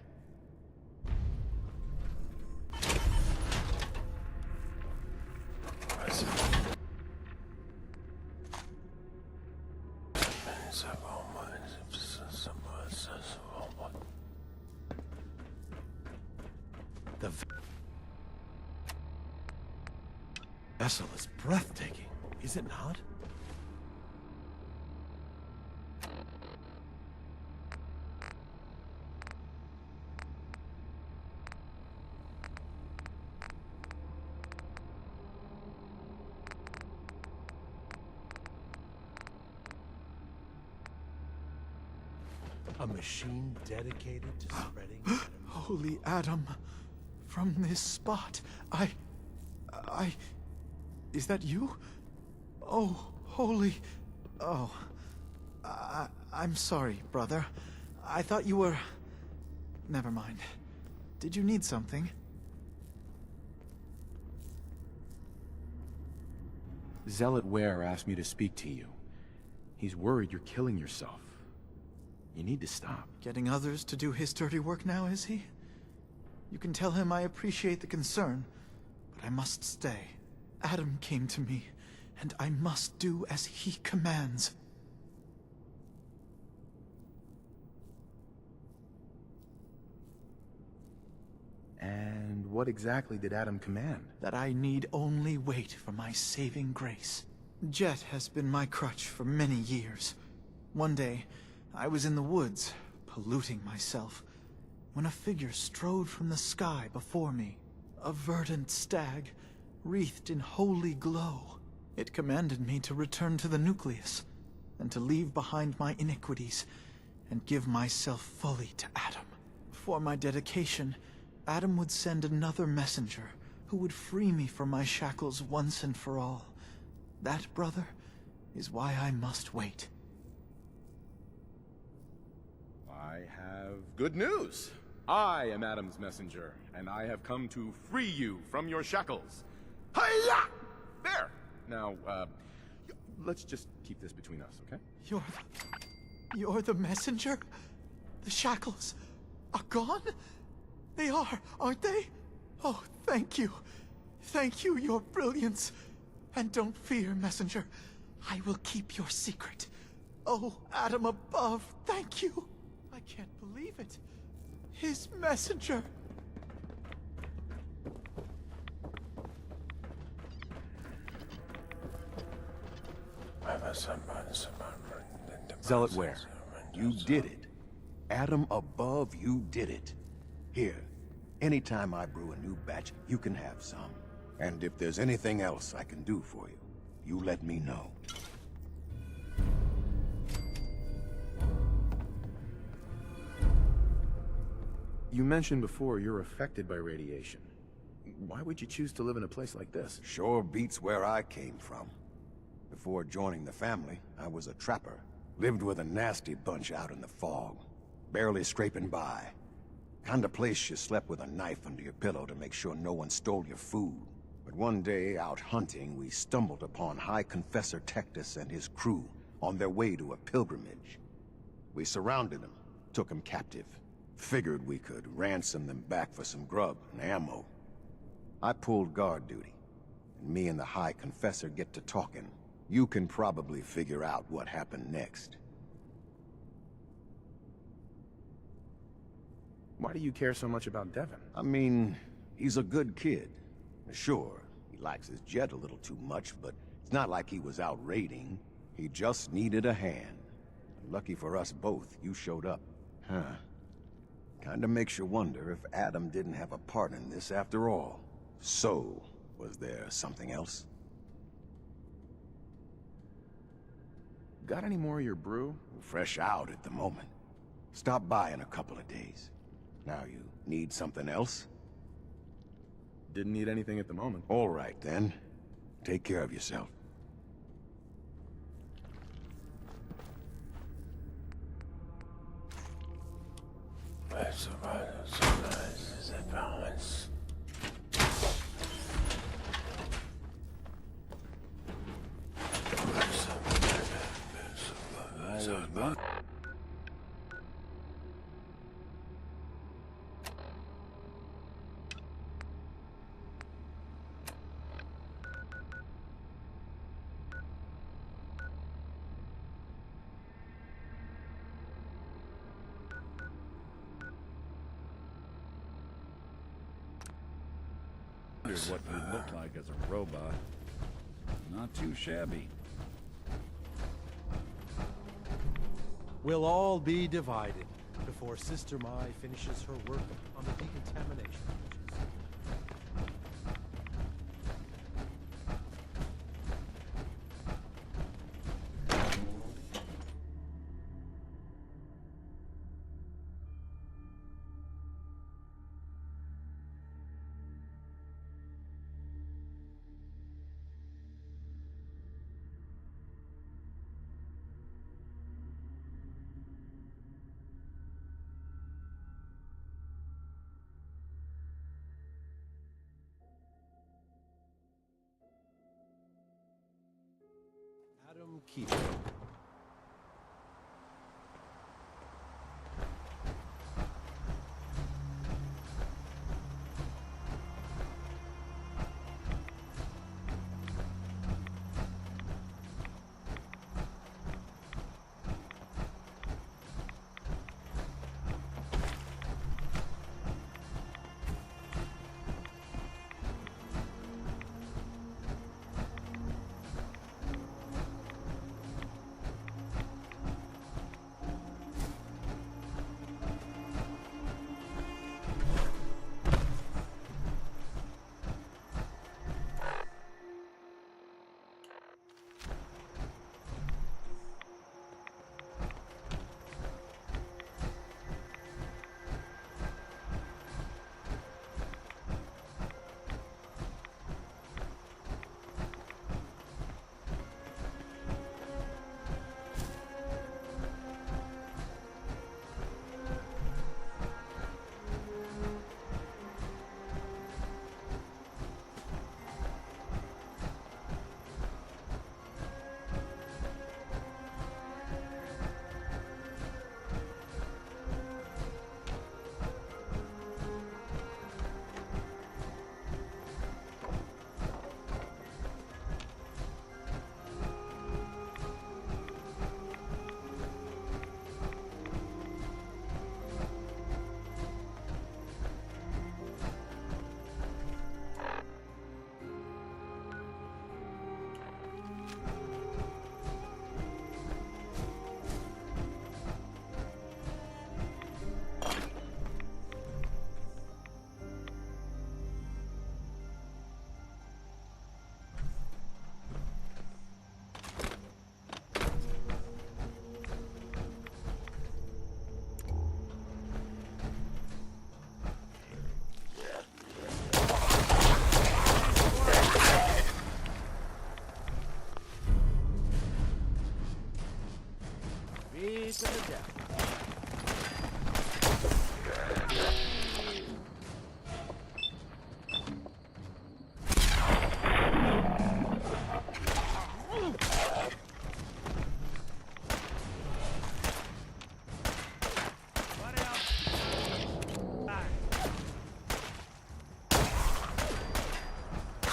The vessel is breathtaking, is it not? A machine dedicated to spreading Holy Adam, from this spot, is that you? Oh, holy, oh, I'm sorry, brother. I thought you were, never mind. Did you need something? Zealot Ware asked me to speak to you. He's worried you're killing yourself. You need to stop. Getting others to do his dirty work now, is he? You can tell him I appreciate the concern, but I must stay. Adam came to me, and I must do as he commands. And what exactly did Adam command? That I need only wait for my saving grace. Jet has been my crutch for many years. One day, I was in the woods, polluting myself, when a figure strode from the sky before me. A verdant stag, wreathed in holy glow. It commanded me to return to the nucleus, and to leave behind my iniquities, and give myself fully to Adam. For my dedication, Adam would send another messenger, who would free me from my shackles once and for all. That, brother, is why I must wait. I have good news. I am Adam's messenger, and I have come to free you from your shackles. Hiya! There! Now, let's just keep this between us, okay? You're the messenger? The shackles are gone? They are, aren't they? Oh, thank you. Thank you, your brilliance. And don't fear, messenger. I will keep your secret. Oh, Adam above, thank you. I can't believe it. His messenger. Zealot Ware, you did it. Adam above, you did it. Here, anytime I brew a new batch, you can have some. And if there's anything else I can do for you, you let me know. You mentioned before you're affected by radiation. why would you choose to live in a place like this? Sure beats where I came from. Before joining the family, I was a trapper. Lived with a nasty bunch out in the fog. Barely scraping by. Kind of place you slept with a knife under your pillow to make sure no one stole your food. But one day, out hunting, we stumbled upon High Confessor Tectus and his crew on their way to a pilgrimage. We surrounded them, took them captive. Figured we could ransom them back for some grub and ammo. I pulled guard duty, and me and the High Confessor get to talking. You can probably figure out what happened next. Why do you care so much about Devin? I mean, he's a good kid. Sure, he likes his jet a little too much, but it's not like he was out raiding. He just needed a hand. Lucky for us both, you showed up. Huh. Kinda makes you wonder if Adam didn't have a part in this after all. So, was there something else? Got any more of your brew? Fresh out at the moment. Stop by in a couple of days. Now you need something else? Didn't need anything at the moment. All right, then. Take care of yourself. What you look like as a robot. Not too shabby. We'll all be divided before Sister Mai finishes her work on the decontamination. Adam Keeper.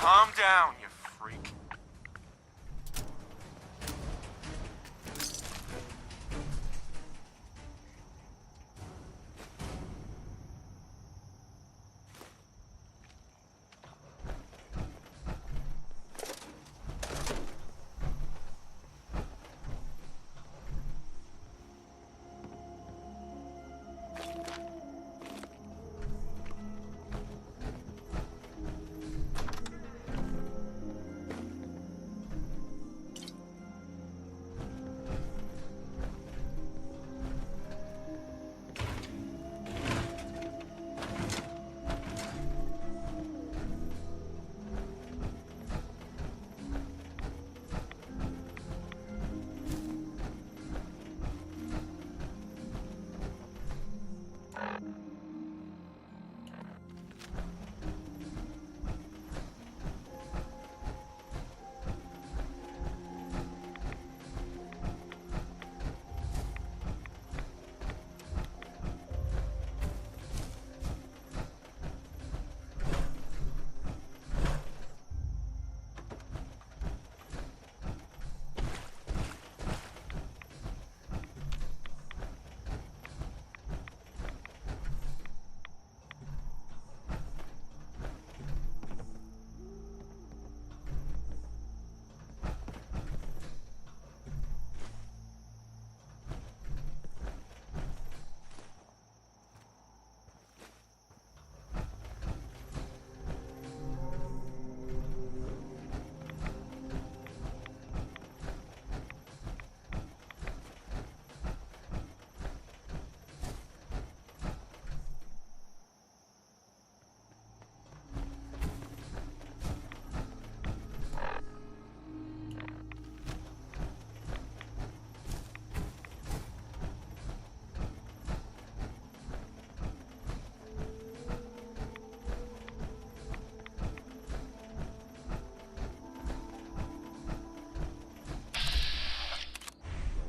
Calm down, you freak.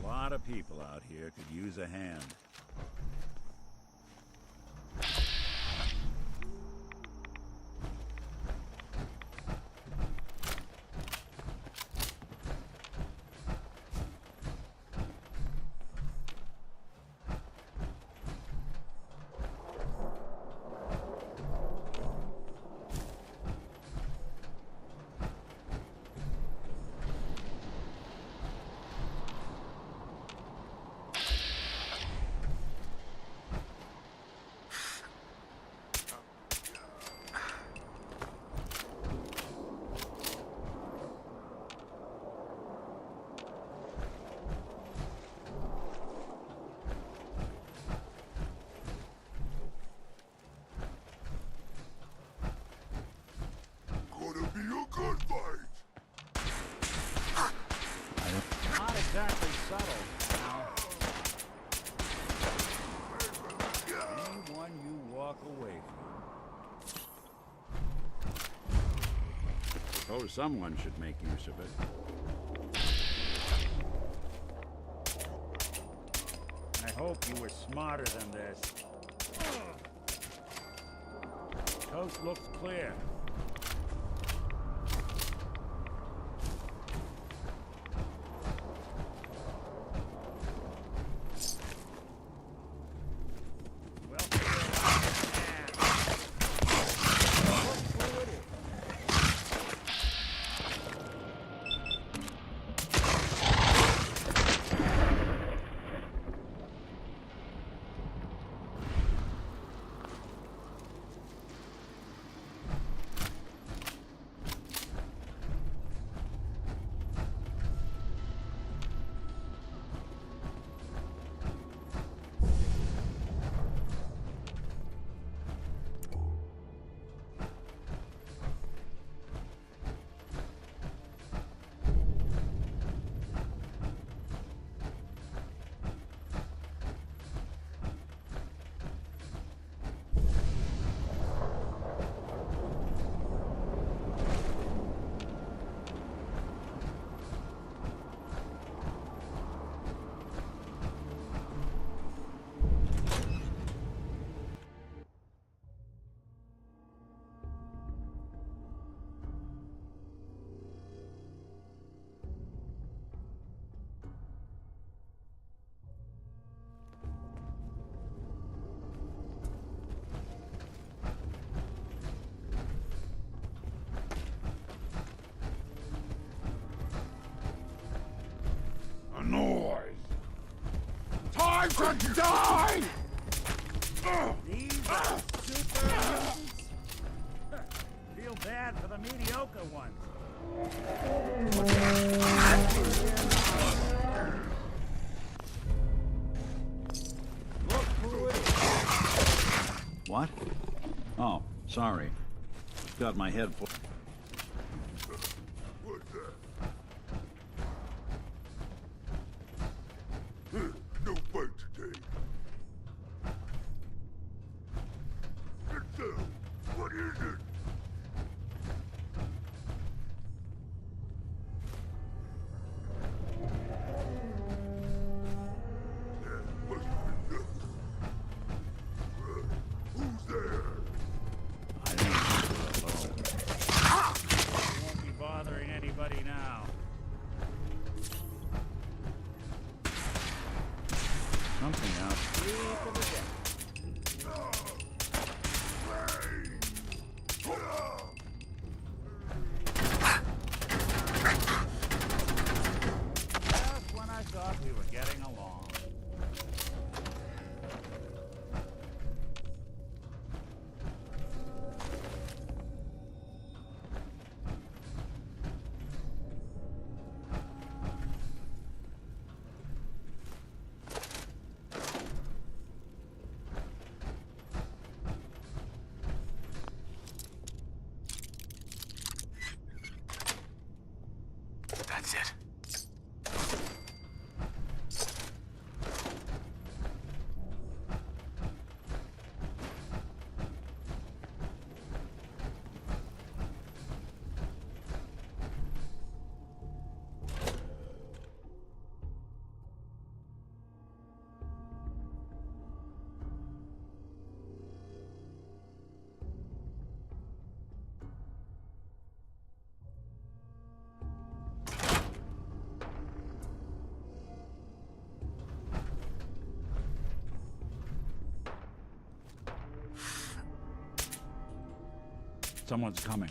A lot of people out here could use a hand. Gonna be a good fight. Not exactly subtle, now. Anyone you walk away from. Suppose someone should make use of it. I hope you were smarter than this. Coast looks clear. to die! These are super mutants? Feel bad for the mediocre ones. Look who it is. What? Oh, sorry. Got my head full. No fight today. Get down. What is it? Who's there? I think we're alone. Won't be bothering anybody now. Something out deep in the depths. Just when I thought we were getting along. That's it. Someone's coming.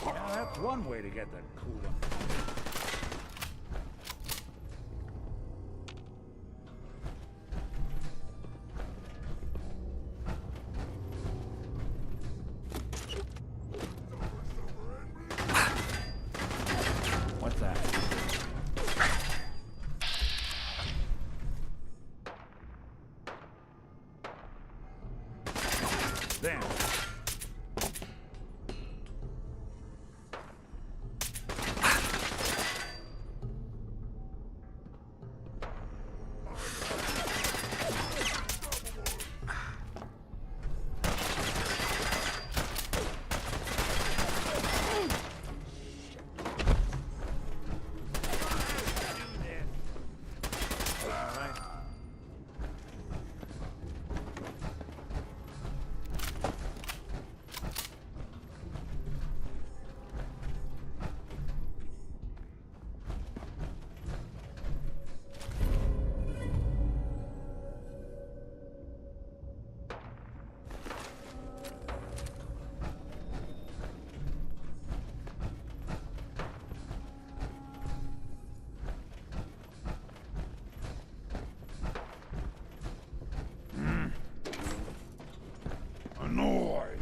Yeah, that's one way to get the cooler. What's that? Damn. Annoyed.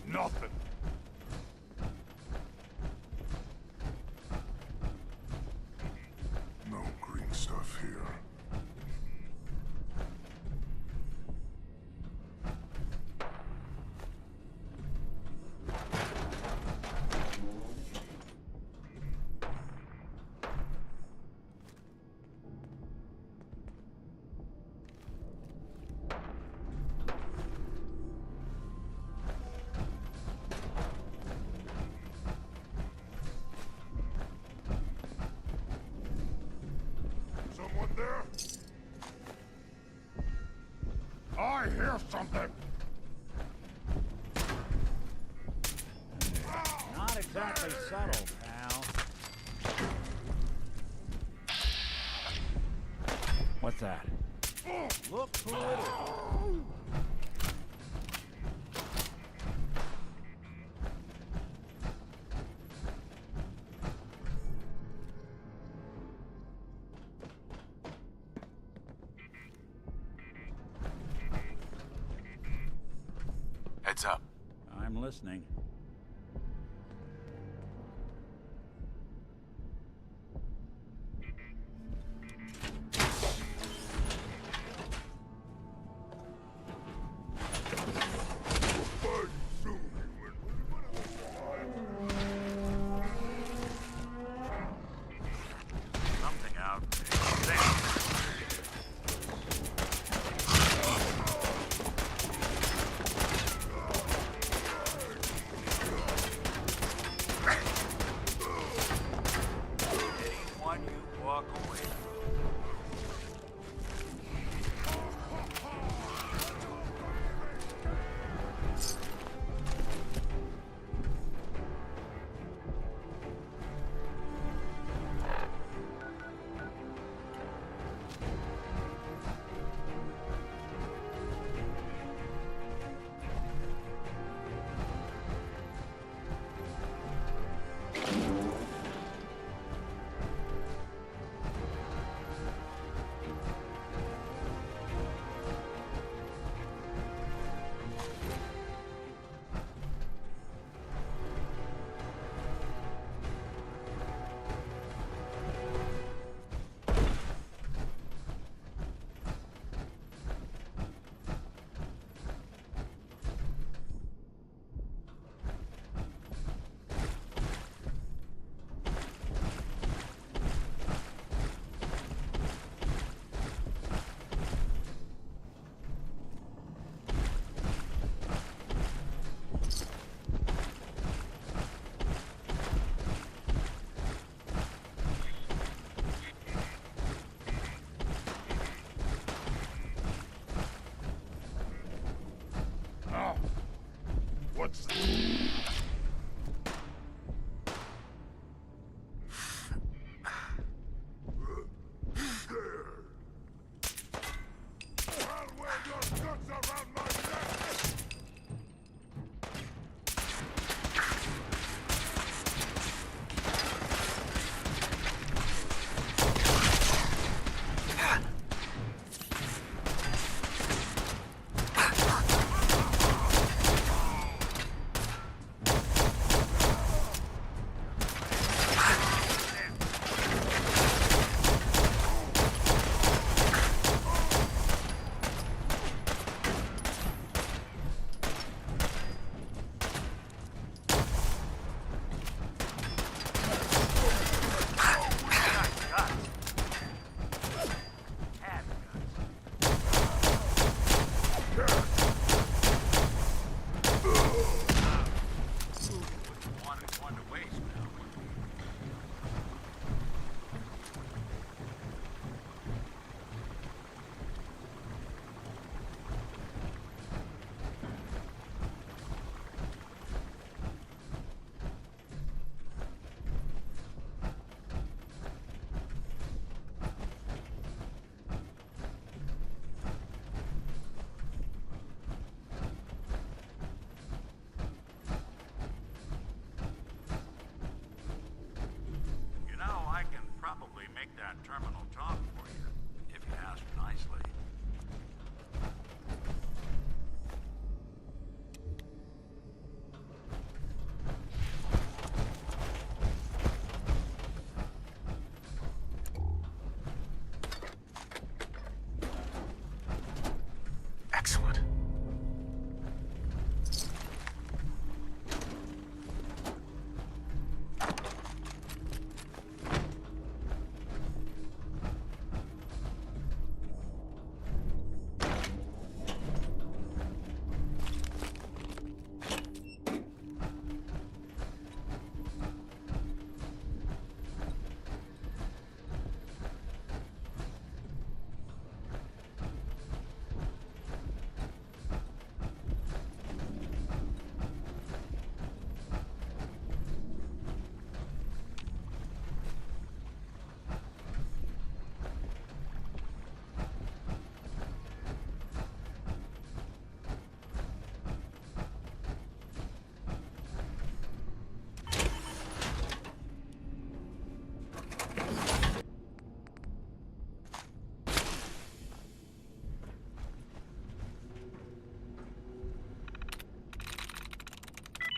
Nothing. No green stuff here. Someone there? I hear something. Not exactly subtle, pal. What's that? Look who it is. Heads up. I'm listening. Something out there.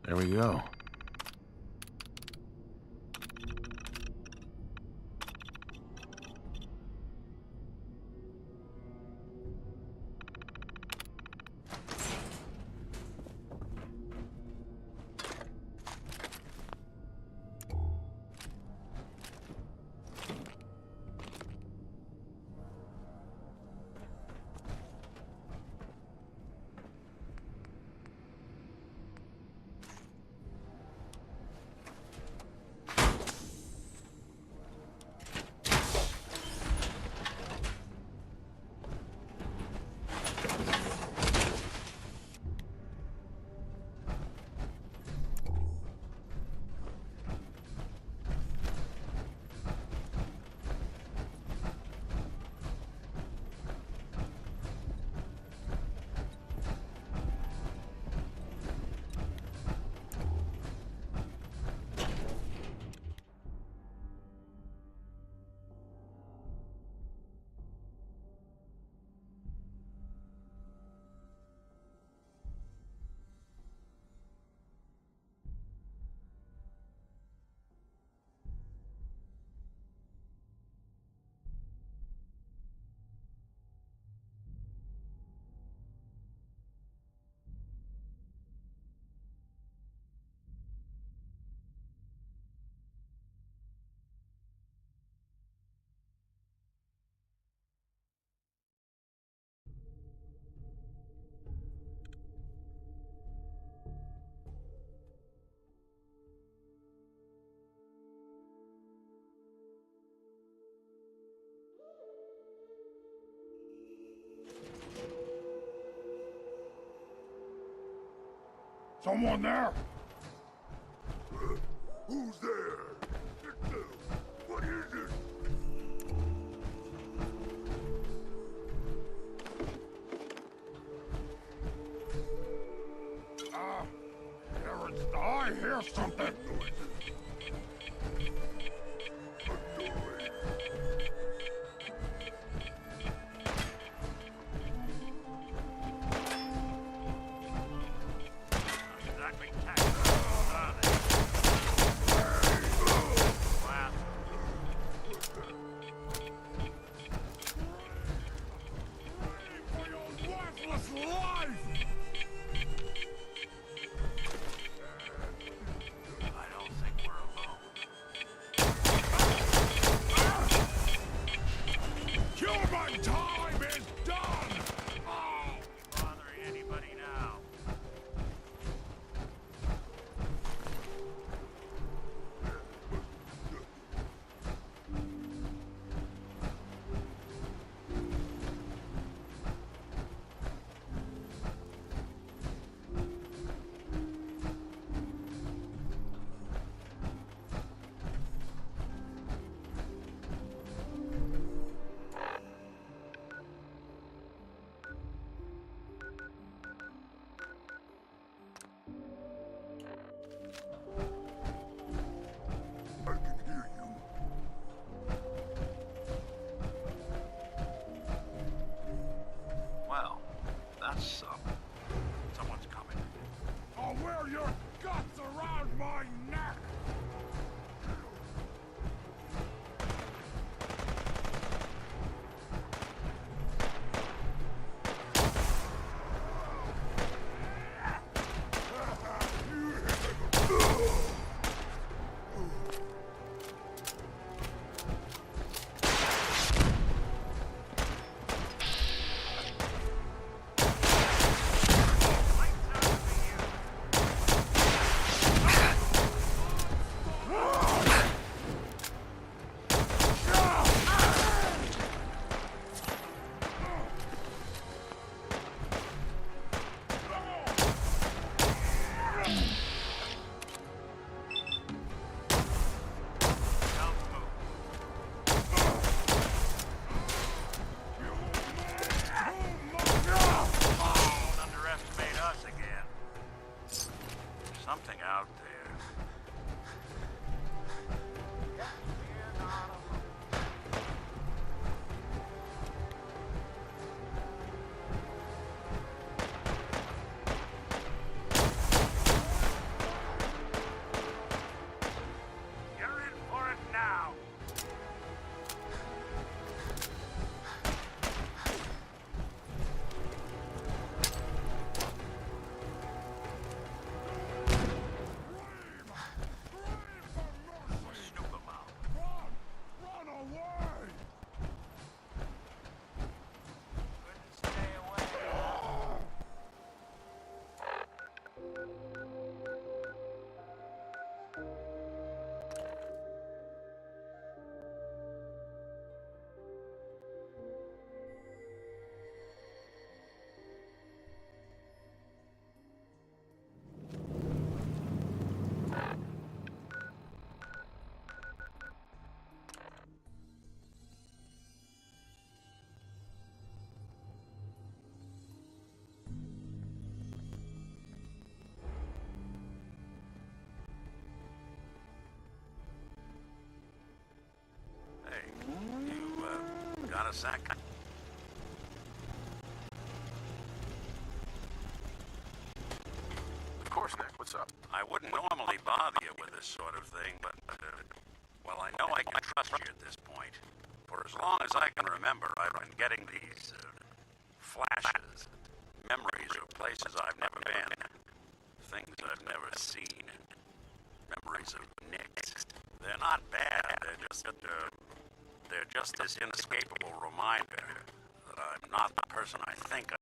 There we go. Someone there? Who's there? What is it? I hear something. Got a sec? Of course, Nick. What's up? I wouldn't normally bother you with this sort of thing, but, well, I know I can trust you at this point. For as long as I can remember, I've been getting these, flashes, memories of places I've never been, things I've never seen, memories of Nicks. They're not bad, they're just this inescapable reminder that I'm not the person I think I am.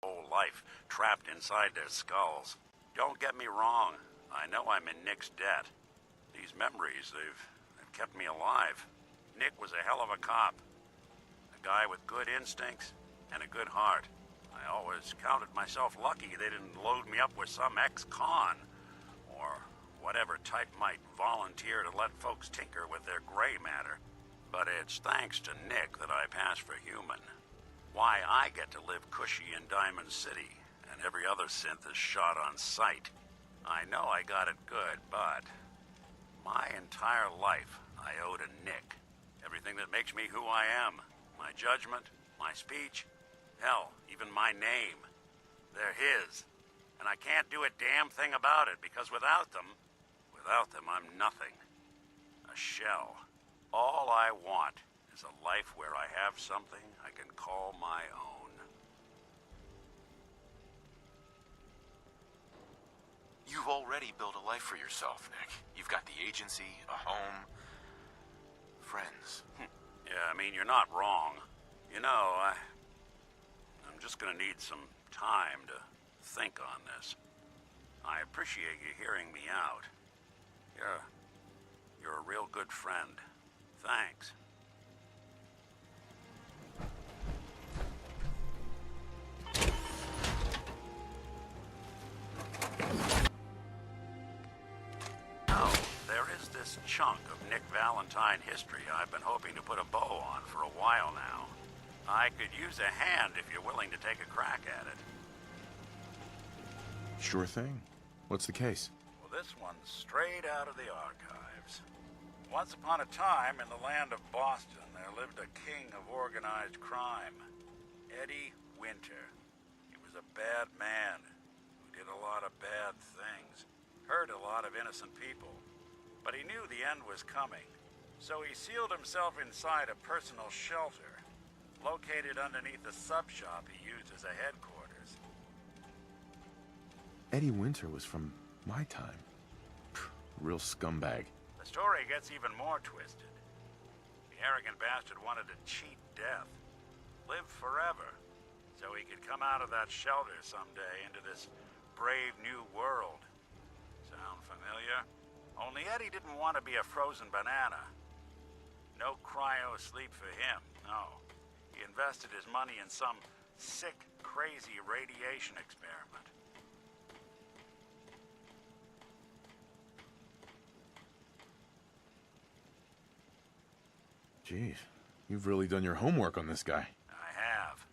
Whole life trapped inside their skulls. Don't get me wrong, I know I'm in Nick's debt. These memories, they've kept me alive. Nick was a hell of a cop. A guy with good instincts and a good heart. I always counted myself lucky they didn't load me up with some ex-con, or whatever type might volunteer to let folks tinker with their gray matter. But it's thanks to Nick that I pass for human. Why I get to live cushy in Diamond City, and every other synth is shot on sight. I know I got it good, but my entire life I owe to Nick. Everything that makes me who I am. My judgment, my speech, hell, even my name. They're his. And I can't do a damn thing about it, because without them, I'm nothing. A shell. All I want is a life where I have something I can call my own. You've already built a life for yourself, Nick. You've got the agency, a home, friends. Yeah, I mean, you're not wrong. You know, I'm just gonna need some time to think on this. I appreciate you hearing me out. You're a real good friend. Thanks. Now, there is this chunk of Nick Valentine history I've been hoping to put a bow on for a while now. I could use a hand if you're willing to take a crack at it. Sure thing. What's the case? Well, this one's straight out of the archives. Once upon a time, in the land of Boston, there lived a king of organized crime, Eddie Winter. He was a bad man who did a lot of bad things, hurt a lot of innocent people. But he knew the end was coming, so he sealed himself inside a personal shelter, located underneath the sub shop he used as a headquarters. Eddie Winter was from my time. Real scumbag. The story gets even more twisted. The arrogant bastard wanted to cheat death, live forever, so he could come out of that shelter someday into this brave new world. Sound familiar? Only Eddie didn't want to be a frozen banana. No cryo sleep for him, no. He invested his money in some sick, crazy radiation experiment. Jeez, you've really done your homework on this guy. I have.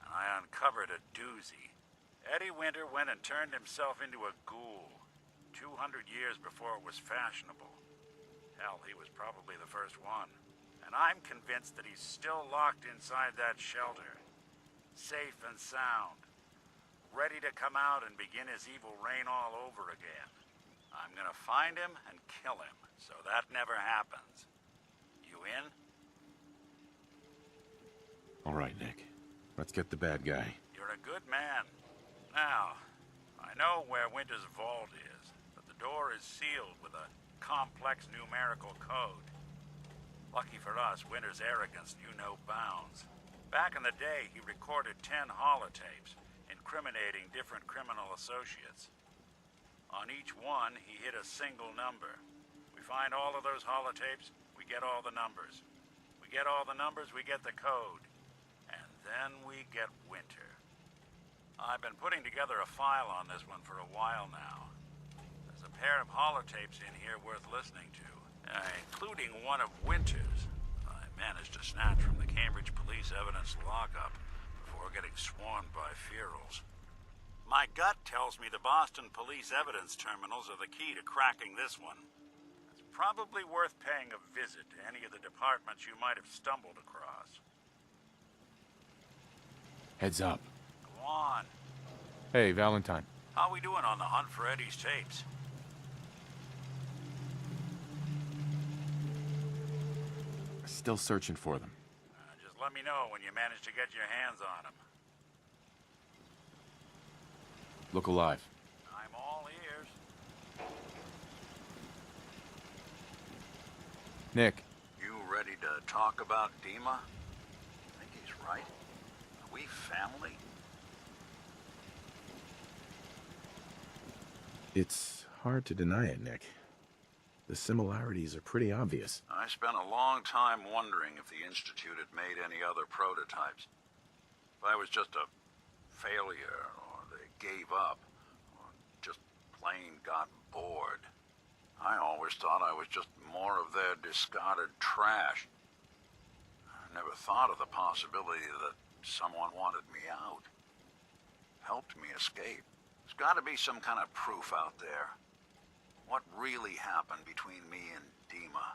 And I uncovered a doozy. Eddie Winter went and turned himself into a ghoul 200 years before it was fashionable. Hell, he was probably the first one. And I'm convinced that he's still locked inside that shelter. Safe and sound. Ready to come out and begin his evil reign all over again. I'm gonna find him and kill him, so that never happens. You in? All right, Nick. Let's get the bad guy. You're a good man. Now, I know where Winter's vault is, but the door is sealed with a complex numerical code. Lucky for us, Winter's arrogance knew no bounds. Back in the day, he recorded 10 holotapes, incriminating different criminal associates. On each one, he hit a single number. We find all of those holotapes, we get all the numbers. We get all the numbers, we get the code. And then we get Winter. I've been putting together a file on this one for a while now. There's a pair of holotapes in here worth listening to, including one of Winter's. I managed to snatch from the Cambridge police evidence lockup before getting swarmed by ferals. My gut tells me the Boston police evidence terminals are the key to cracking this one. It's probably worth paying a visit to any of the departments you might have stumbled across. Heads up. Go on. Hey, Valentine. How we doing on the hunt for Eddie's tapes? Still searching for them. Just let me know when you manage to get your hands on them. Look alive. I'm all ears. Nick. You ready to talk about Dima? I think he's right. Are we family? It's hard to deny it, Nick. The similarities are pretty obvious. I spent a long time wondering if the Institute had made any other prototypes. If I was just a failure, or they gave up, or just plain got bored. I always thought I was just more of their discarded trash. I never thought of the possibility that someone wanted me out, helped me escape. There's got to be some kind of proof out there. What really happened between me and Dima?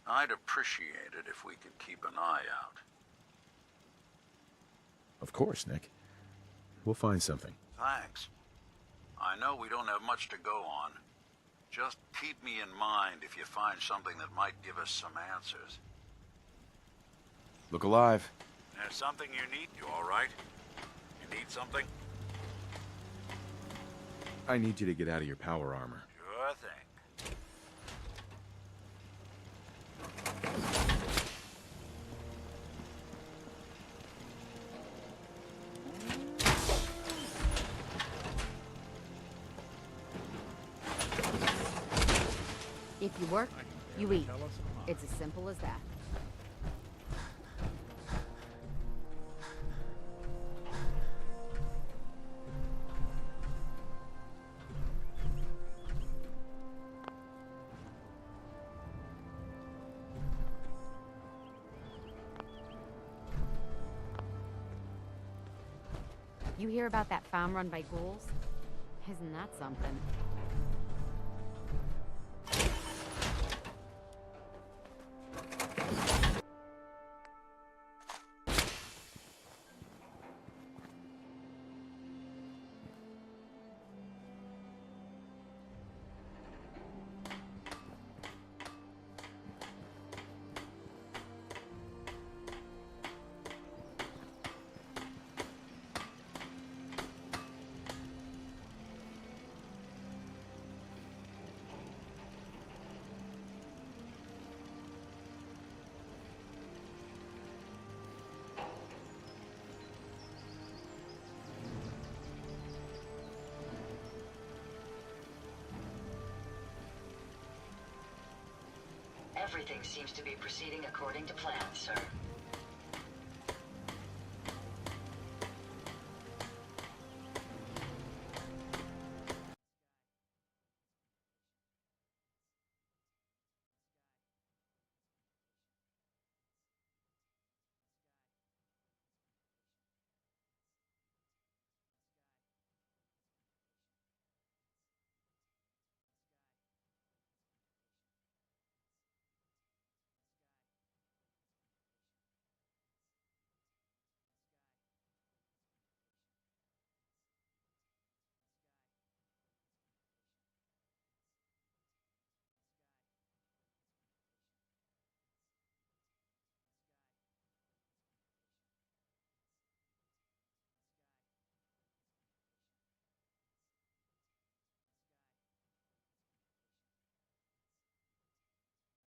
I'd appreciate it if we could keep an eye out. Of course, Nick. We'll find something. Thanks. I know we don't have much to go on. Just keep me in mind if you find something that might give us some answers. Look alive. There's something you need? You all right? You need something? I need you to get out of your power armor. Sure thing. If you work, you eat. It's as simple as that. You hear about that farm run by ghouls? Isn't that something? Everything seems to be proceeding according to plan, sir.